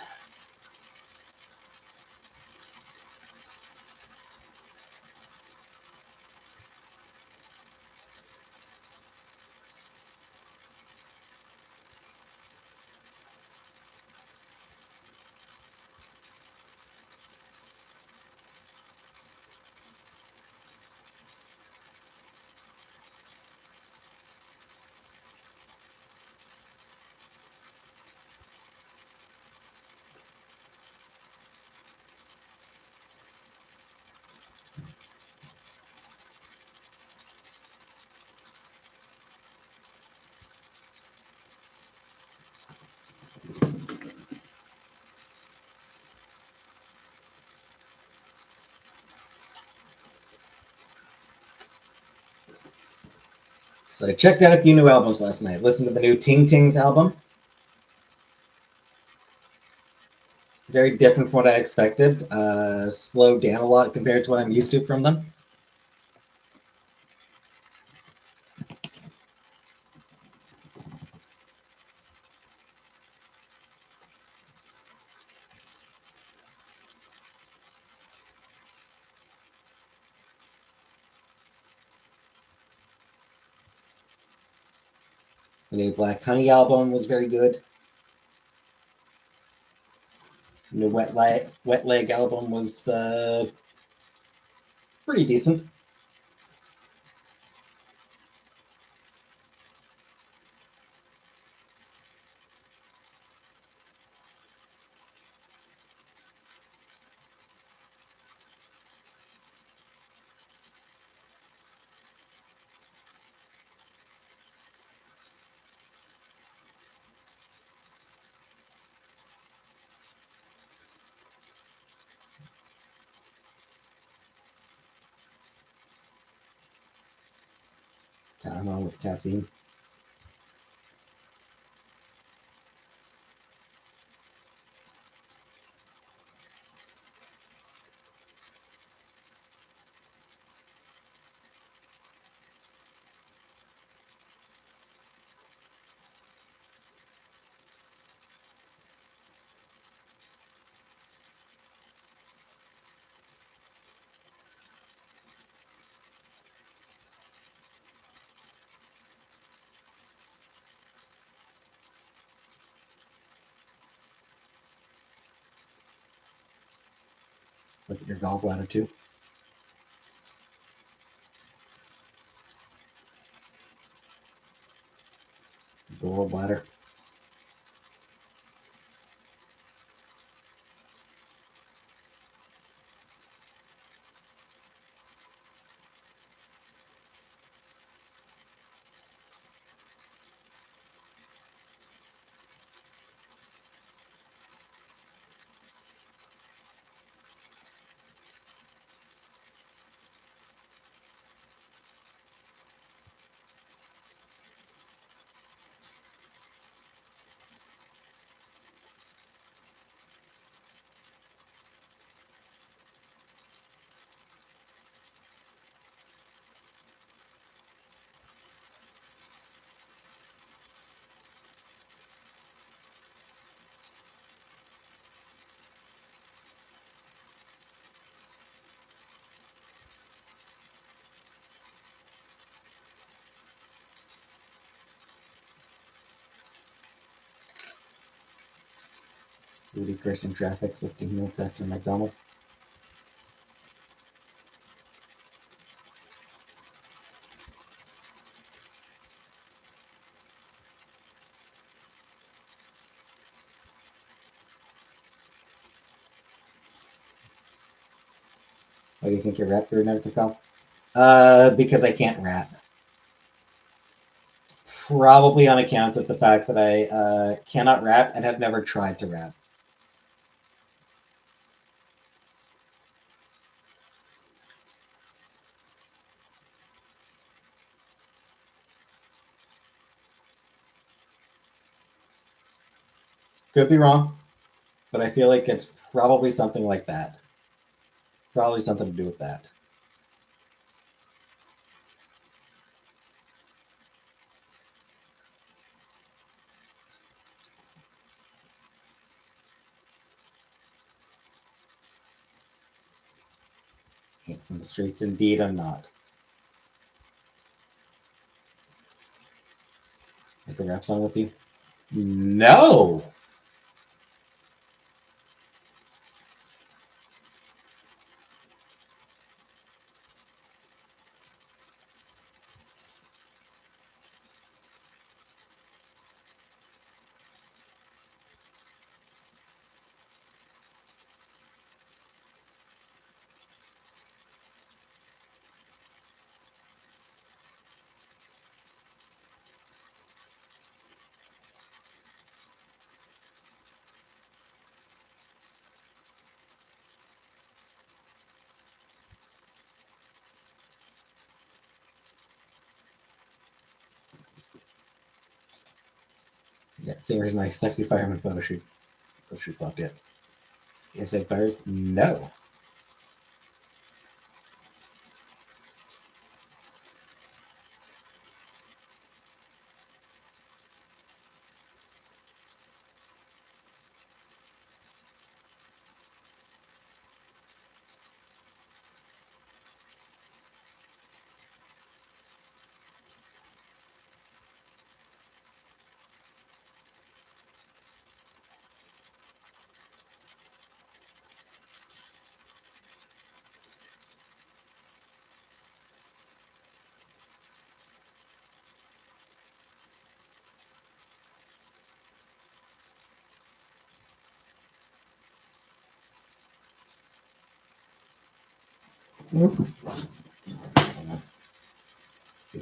So I checked out a few new albums last night. Listened to the new Ting Tings album. Very different from what I expected. Slowed down a lot compared to what I'm used to from them. The new Black Honey album was very good. The new Wet Leg album was pretty decent. I'm on with caffeine. Look at your gallbladder too. Gallbladder. Ludicrous in traffic 15 minutes after McDonald's. Why do you think your rap career never took off? Because I can't rap. Probably on account of the fact that I cannot rap and have never tried to rap. Could be wrong, but I feel like it's probably something like that. Probably something to do with that. Came from the streets. Indeed, I'm not. Make a rap song with you? No. Yeah, same as my sexy fireman photo shoot. Photo shoot flopped yet. You guys have fires? No.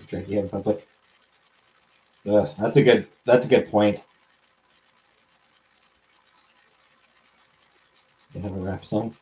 Drink in public. That's a good point. You have a rap song?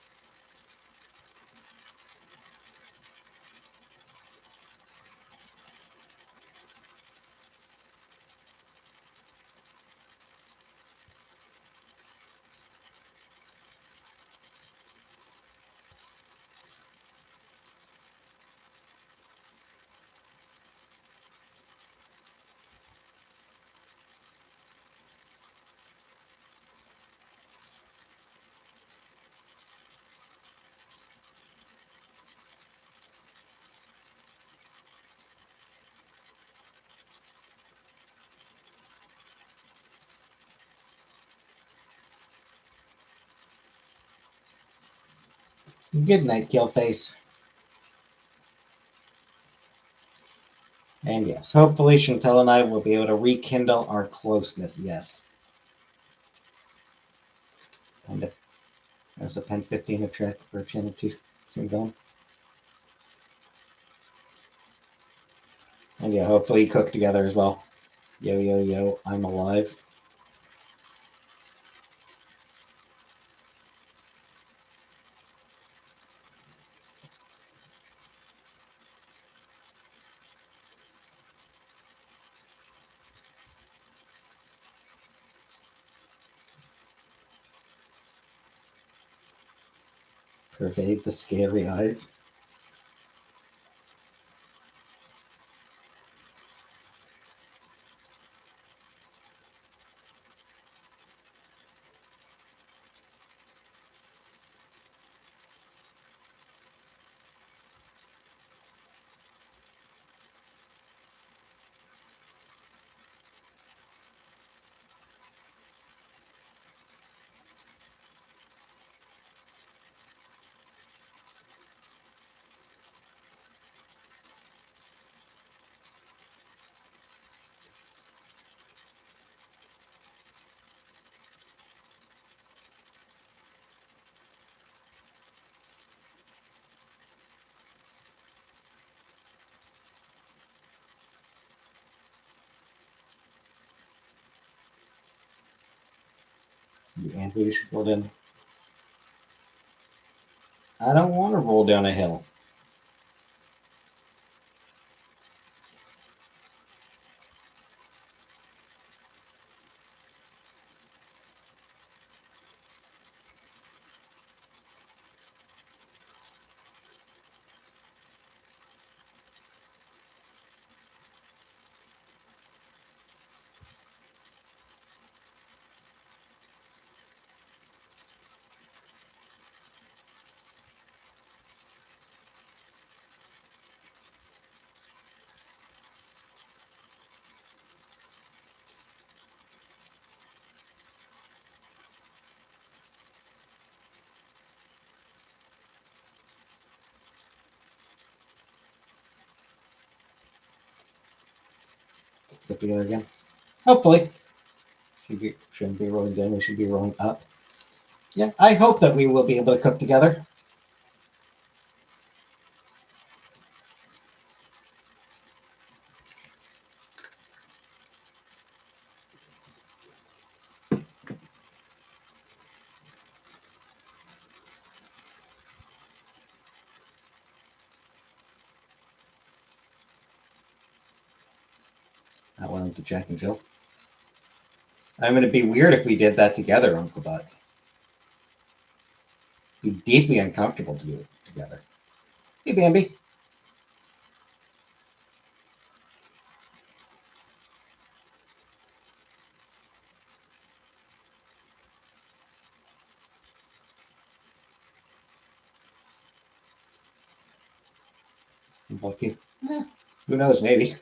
Good night, Killface. And yes, hopefully Chantel and I will be able to rekindle our closeness. Yes. And if there's a pen 15 a trick for Channel 2 Syndrome. And yeah, hopefully cook together as well. Yo, yo, yo, I'm alive. Pervade the scary eyes. And we should roll down. I don't want to roll down a hill. Get together again. Hopefully. Shouldn't be rolling down, we should be rolling up. Yeah, I hope that we will be able to cook together. I wanted to Jack and Jill. I'm going to be weird if we did that together, Uncle Buck. Be deeply uncomfortable to do it together. Hey, Bambi. Bucky. Who knows? Maybe.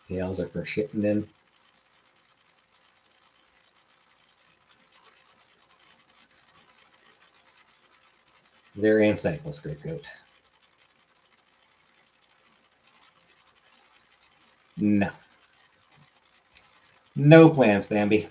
Tails are for shitting in. Very insightful, Scapegoat. No. No plans, Bambi.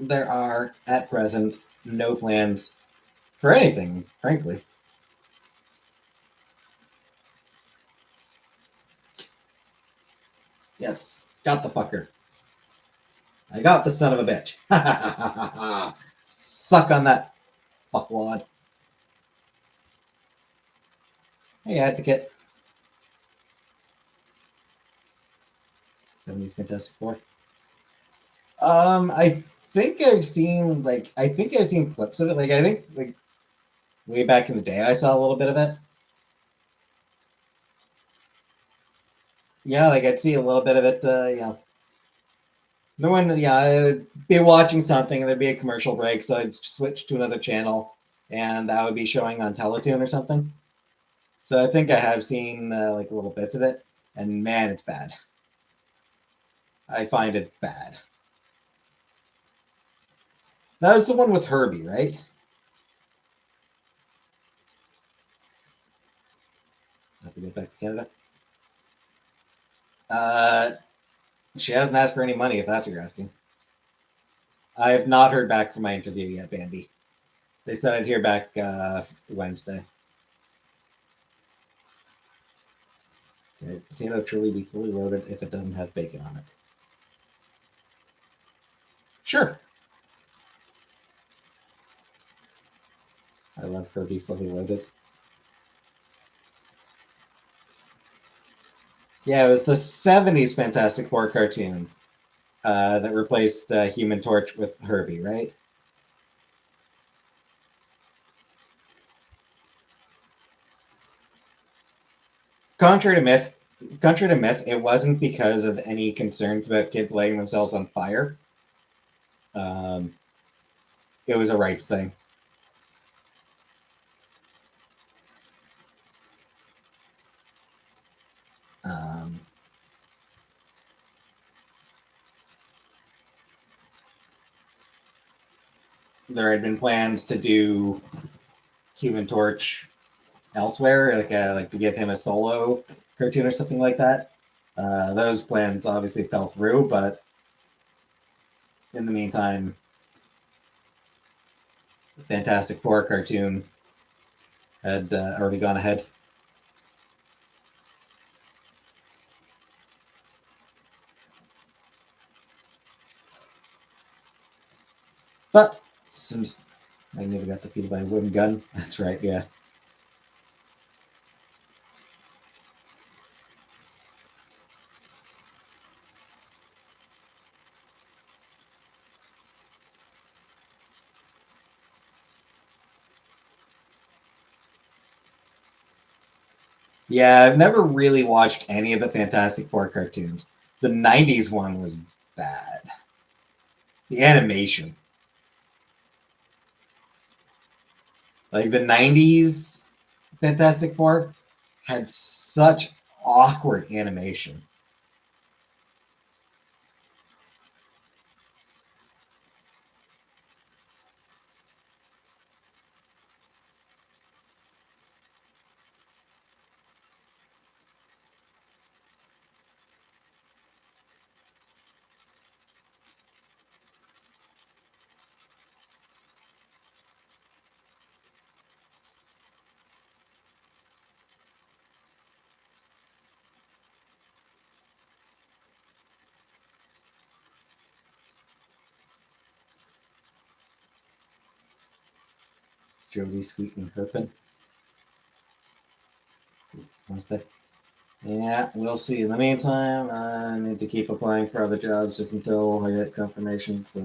There are, at present, no plans for anything, frankly. Yes, got the fucker. I got the son of a bitch. Suck on that, fuckwad. Hey, advocate. 70s Fantastic Four. I think I've seen clips of it. Like I think like way back in the day, I saw a little bit of it. Yeah, like I'd see a little bit of it. Yeah. No one. Yeah, I'd be watching something and there'd be a commercial break, so I'd switch to another channel, and that would be showing on Teletoon or something. So I think I have seen like little bits of it, and man, it's bad. I find it bad. That was the one with Herbie, right? Have to get back to Canada. Uh, she hasn't asked for any money, if that's what you're asking. I have not heard back from my interview yet, Bambi. They said I'd hear back Wednesday. Okay, potato truly be fully loaded if it doesn't have bacon on it. Sure. I love Herbie fully loaded. Yeah, it was the 70s Fantastic Four cartoon that replaced Human Torch with Herbie, right? Contrary to myth, it wasn't because of any concerns about kids lighting themselves on fire. Um, it was a rights thing. Um, there had been plans to do Human Torch elsewhere, like to give him a solo cartoon or something like that. Those plans obviously fell through, but in the meantime, the Fantastic Four cartoon had already gone ahead. But since Magneto got defeated by a wooden gun, that's right, yeah. Yeah, I've never really watched any of the Fantastic Four cartoons. The 90s one was bad. The animation. Like the 90s Fantastic Four had such awkward animation. Jodie Sweetin Herpin. Wednesday. Yeah, we'll see. In the meantime, I need to keep applying for other jobs just until I get confirmation. So,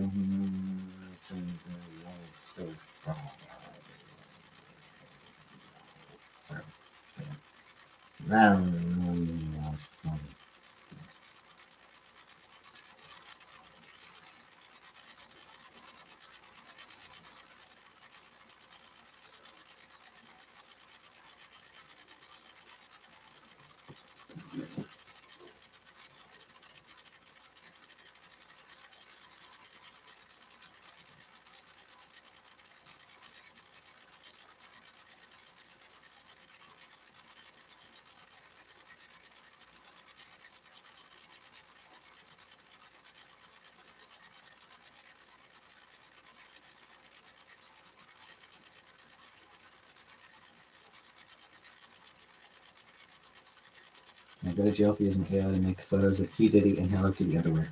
can I go to jail for using AI to make photos of P. Diddy and Hello Kitty underwear?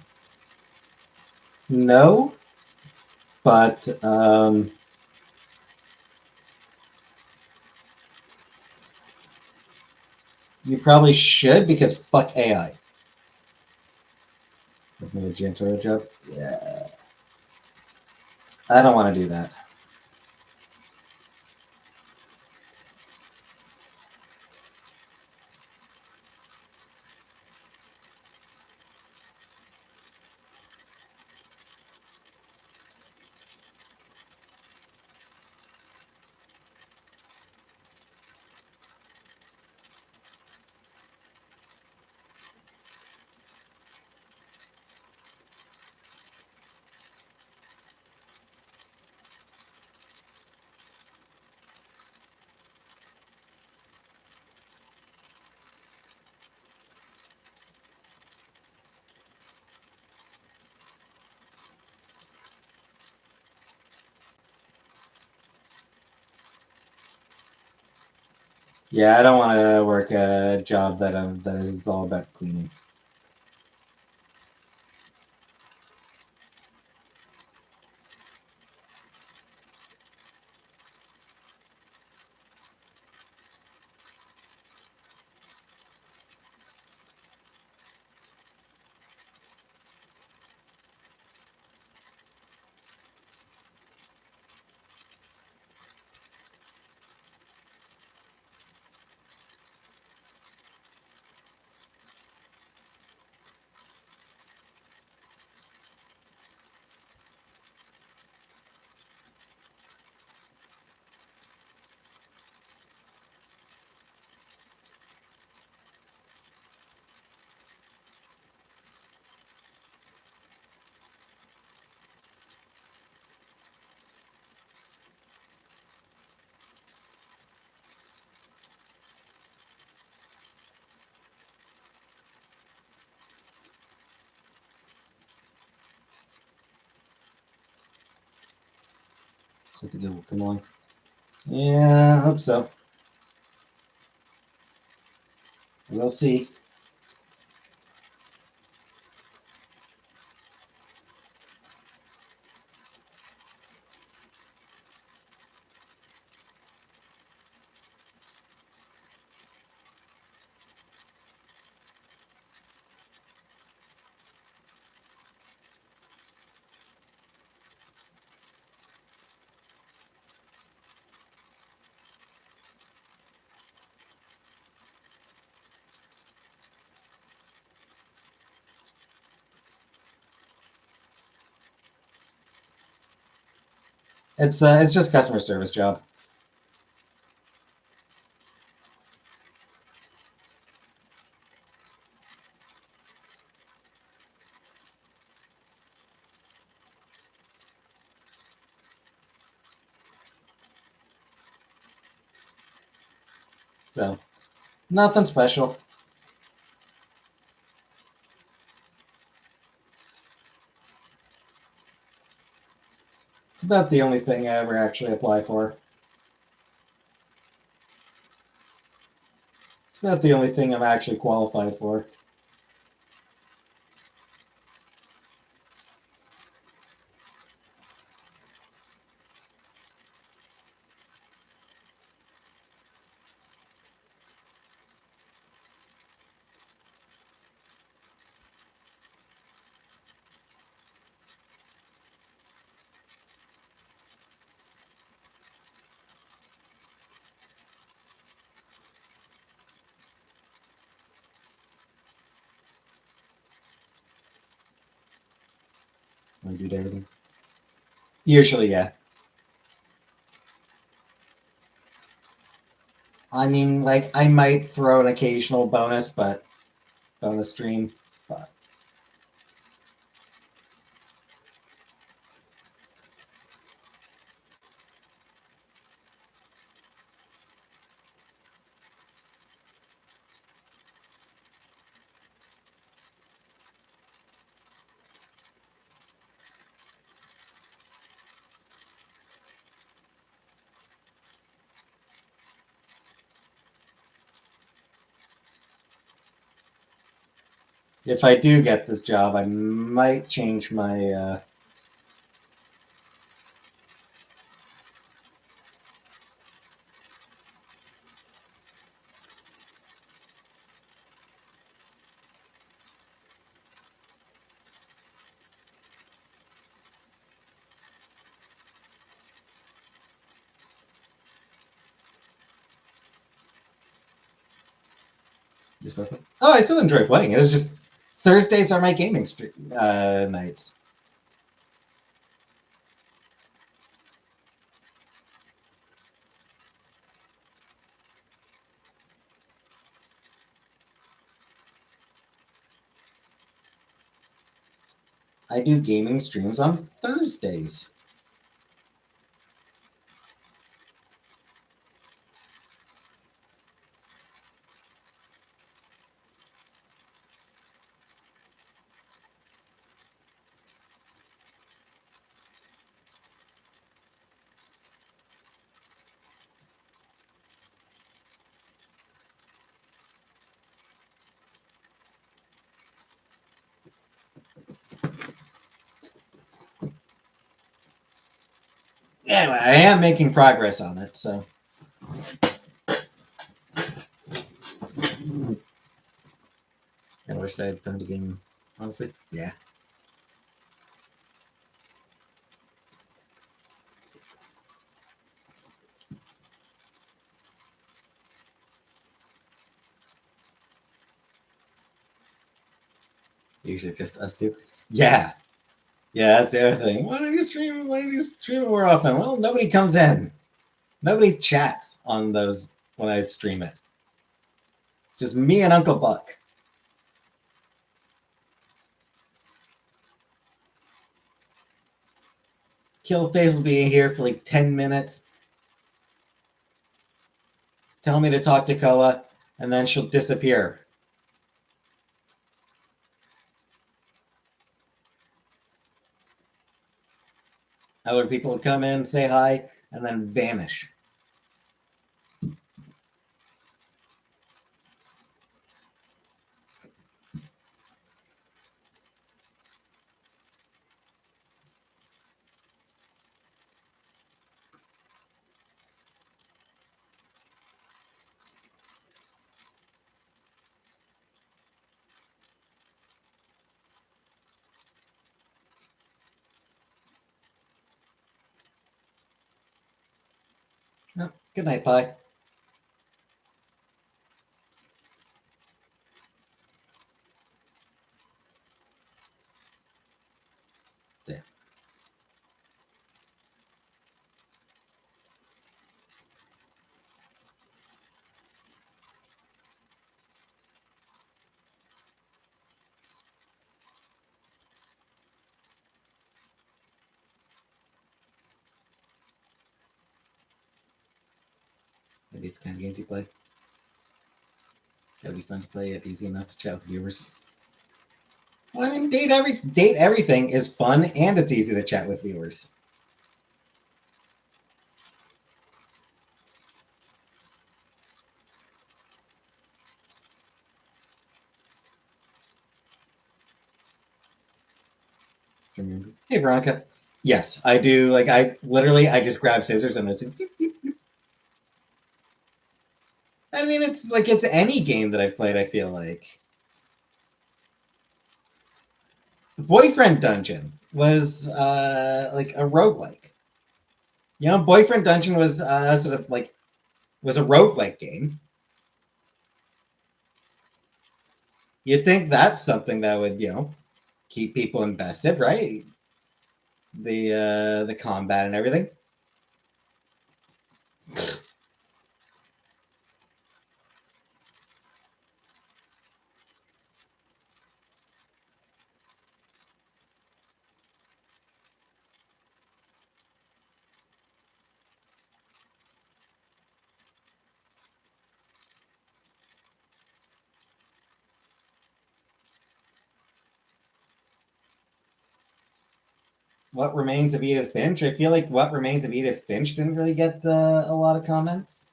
No, but you probably should because fuck AI. Give me a janitorial job. Yeah. I don't want to do that. Yeah, I don't want to work a job that is all about cleaning. So I think it will come on. Yeah, I hope so. We'll see. It's just customer service job. So nothing special. It's about the only thing I ever actually apply for. It's about the only thing I'm actually qualified for. I do everything. Usually, yeah. I mean, like, I might throw an occasional bonus stream, but if I do get this job, I might change my. Just okay. Oh, I still enjoy playing. It was just Thursdays are my gaming nights. I do gaming streams on Thursdays. Anyway, I am making progress on it, so. I wish I had done the game, honestly. Yeah. Usually just us two. Yeah. Yeah, that's the other thing. Why don't you stream? Why don't you stream more often? Well, nobody comes in. Nobody chats on those when I stream it. Just me and Uncle Buck. Killface will be here for like 10 minutes. Tell me to talk to Koa, and then she'll disappear. Other people will come in, say hi, and then vanish. Oh, good night, Pie. Yeah. Maybe it's the kind of games you play. Gotta be fun to play it, easy enough to chat with viewers. Well, I mean, date everything is fun and it's easy to chat with viewers. Hey, Veronica. Yes, I do. Like, I just grab scissors and it's. I mean, it's like it's any game that I've played. I feel like Boyfriend Dungeon was like a roguelike. You know, Boyfriend Dungeon was sort of like was a roguelike game. You'd think that's something that would keep people invested, right? The combat and everything. What Remains of Edith Finch? I feel like What Remains of Edith Finch didn't really get a lot of comments.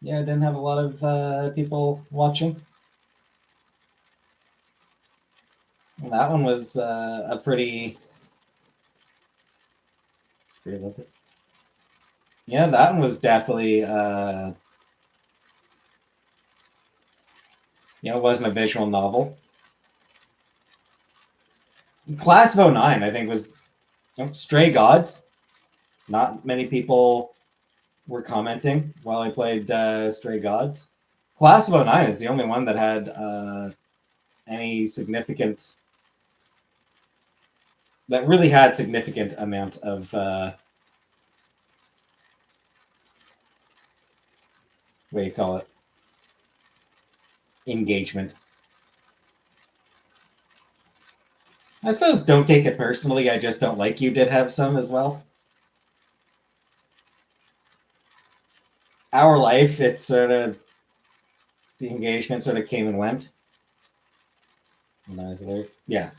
Yeah, it didn't have a lot of people watching. Well, that one was a pretty. Yeah, that one was definitely. It wasn't a visual novel. Class of '09, I think, was Stray Gods. Not many people were commenting while I played Stray Gods. Class of '09 is the only one that had any significant, that really had significant amount of what do you call it, engagement. I suppose Don't Take It Personally, I Just Don't Like You did have some as well. Our Life, it sort of, the engagement sort of came and went. When I was there. Yeah.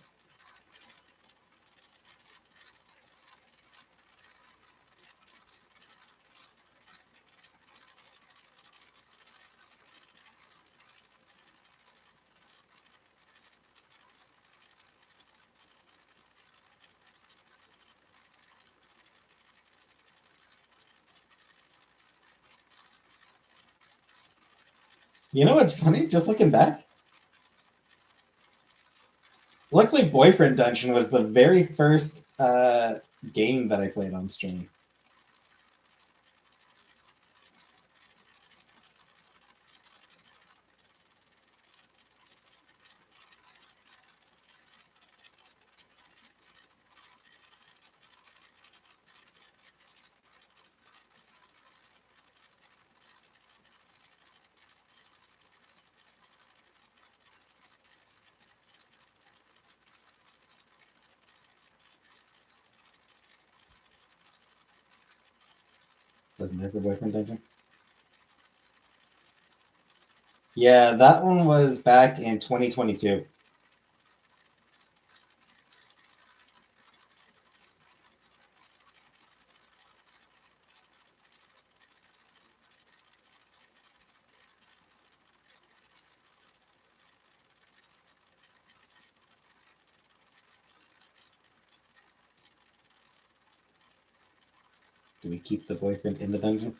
You know what's funny? Just looking back, looks like Boyfriend Dungeon was the very first game that I played on stream. Wasn't there for Boyfriend Dungeon? Yeah, that one was back in 2022. Do we keep the boyfriend in the dungeon?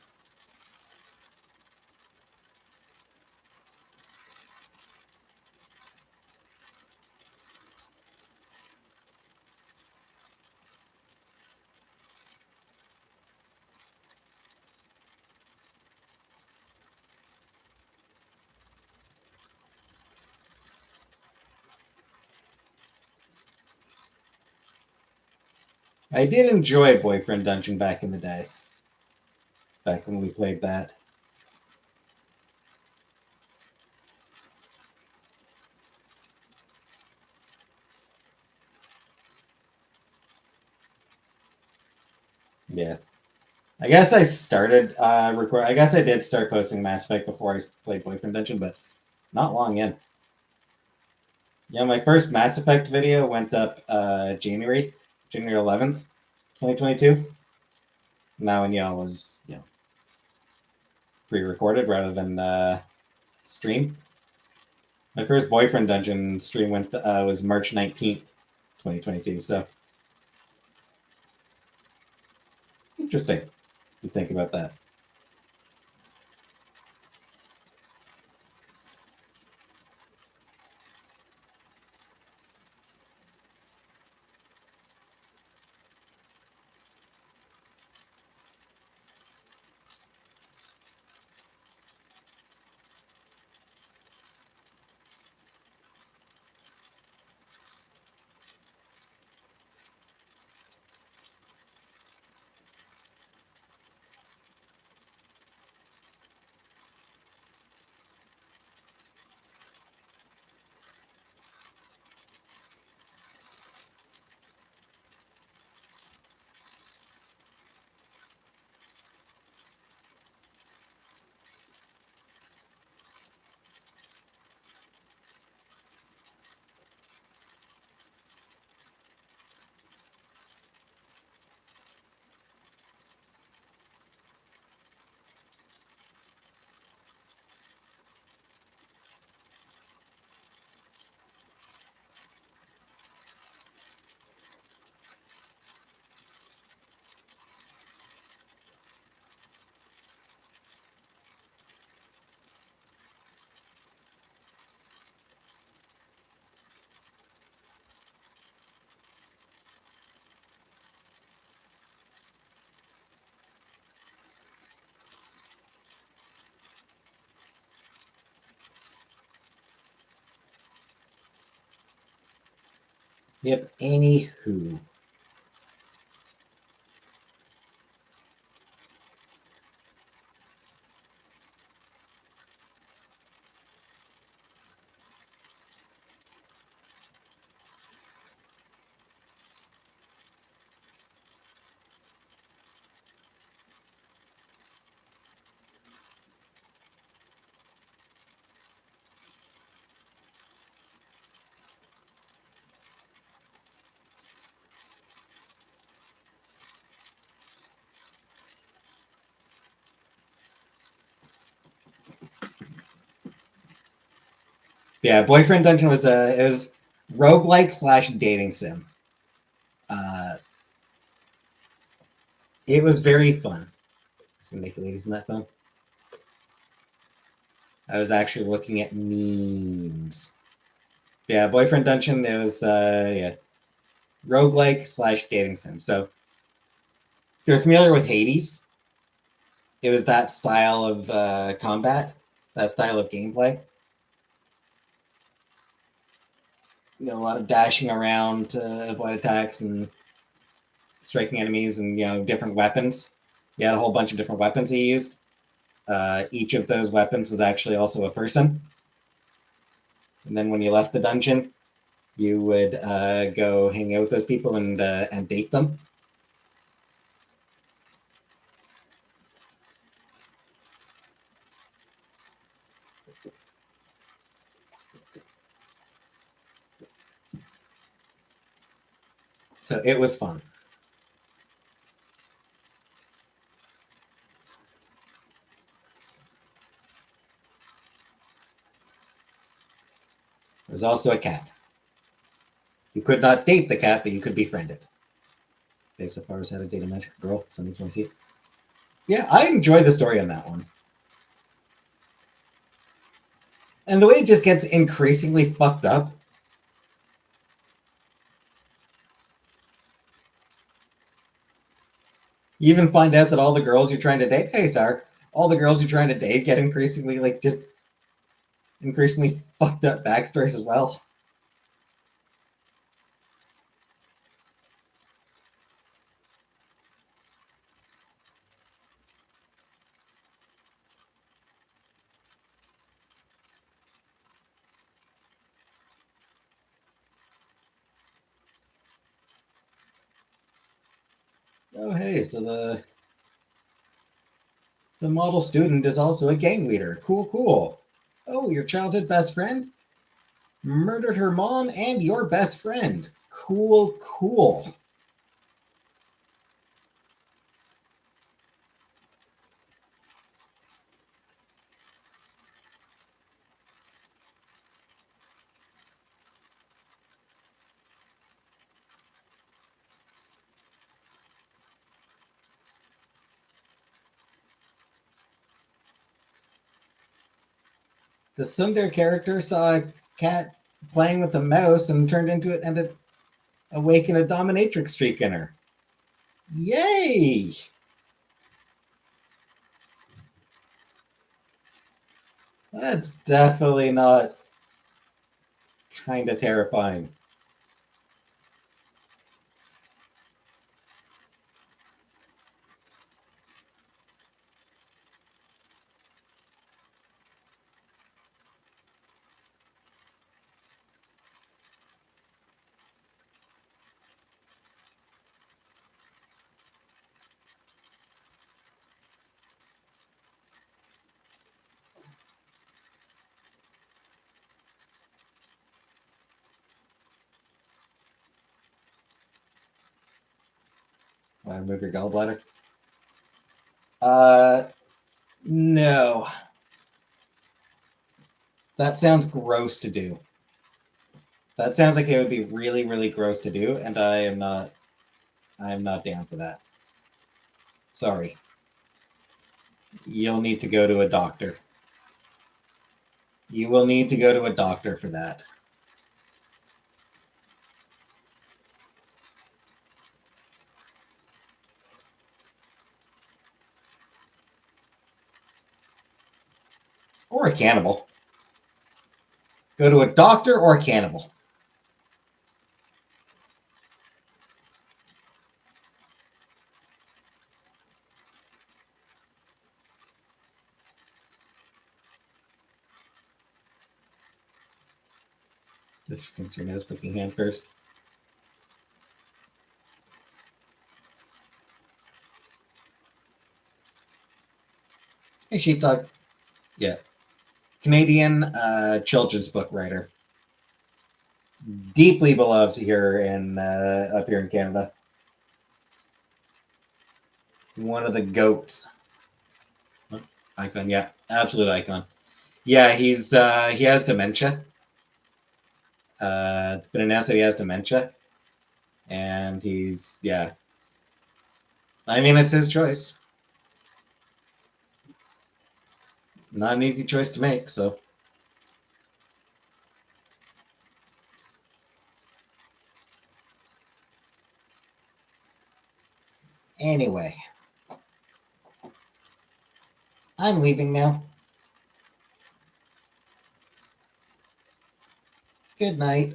I did enjoy Boyfriend Dungeon back in the day. Back when we played that. Yeah. I guess I started I guess I did start posting Mass Effect before I played Boyfriend Dungeon, but not long in. Yeah, my first Mass Effect video went up January 11th, 2022. That one, was pre-recorded rather than stream. My first Boyfriend Dungeon stream was March 19th, 2022. So interesting to think about that. Yep, anywho. Yeah, Boyfriend Dungeon was it was roguelike slash dating sim. Uh, it was very fun. Just gonna make the ladies in that phone. I was actually looking at memes. Yeah, Boyfriend Dungeon. It was yeah, roguelike slash dating sim. So if you're familiar with Hades, it was that style of combat, that style of gameplay. You know, a lot of dashing around to avoid attacks and striking enemies, and different weapons. You had a whole bunch of different weapons you used. Each of those weapons was actually also a person. And then when you left the dungeon, you would go hang out with those people and date them. So it was fun. There was also a cat. You could not date the cat, but you could befriend it. Okay, so far as how to date a magic girl. Something you want to see? Yeah, I enjoy the story on that one. And the way it just gets increasingly fucked up. You even find out that all the girls you're trying to date, hey, Sar, all the girls you're trying to date get increasingly, like, just increasingly fucked up backstories as well. Oh, hey, so the model student is also a gang leader. Cool, cool. Oh, your childhood best friend murdered her mom and your best friend. Cool, cool. The Sundar character saw a cat playing with a mouse and turned into it and it awakened a dominatrix streak in her. Yay! That's definitely not kind of terrifying. Want to move your gallbladder? Uh, no. That sounds gross to do. That sounds like it would be really, really gross to do, and I am not down for that. Sorry. You'll need to go to a doctor. You will need to go to a doctor for that. Or a cannibal. Go to a doctor or a cannibal. This concern has picking hand first. Hey, Sheepdog. Yeah. Canadian children's book writer. Deeply beloved here up here in Canada. One of the goats. Icon, yeah, absolute icon. Yeah, he has dementia. It's been announced that he has dementia, and yeah. I mean, it's his choice. Not an easy choice to make, so. Anyway, I'm leaving now. Good night.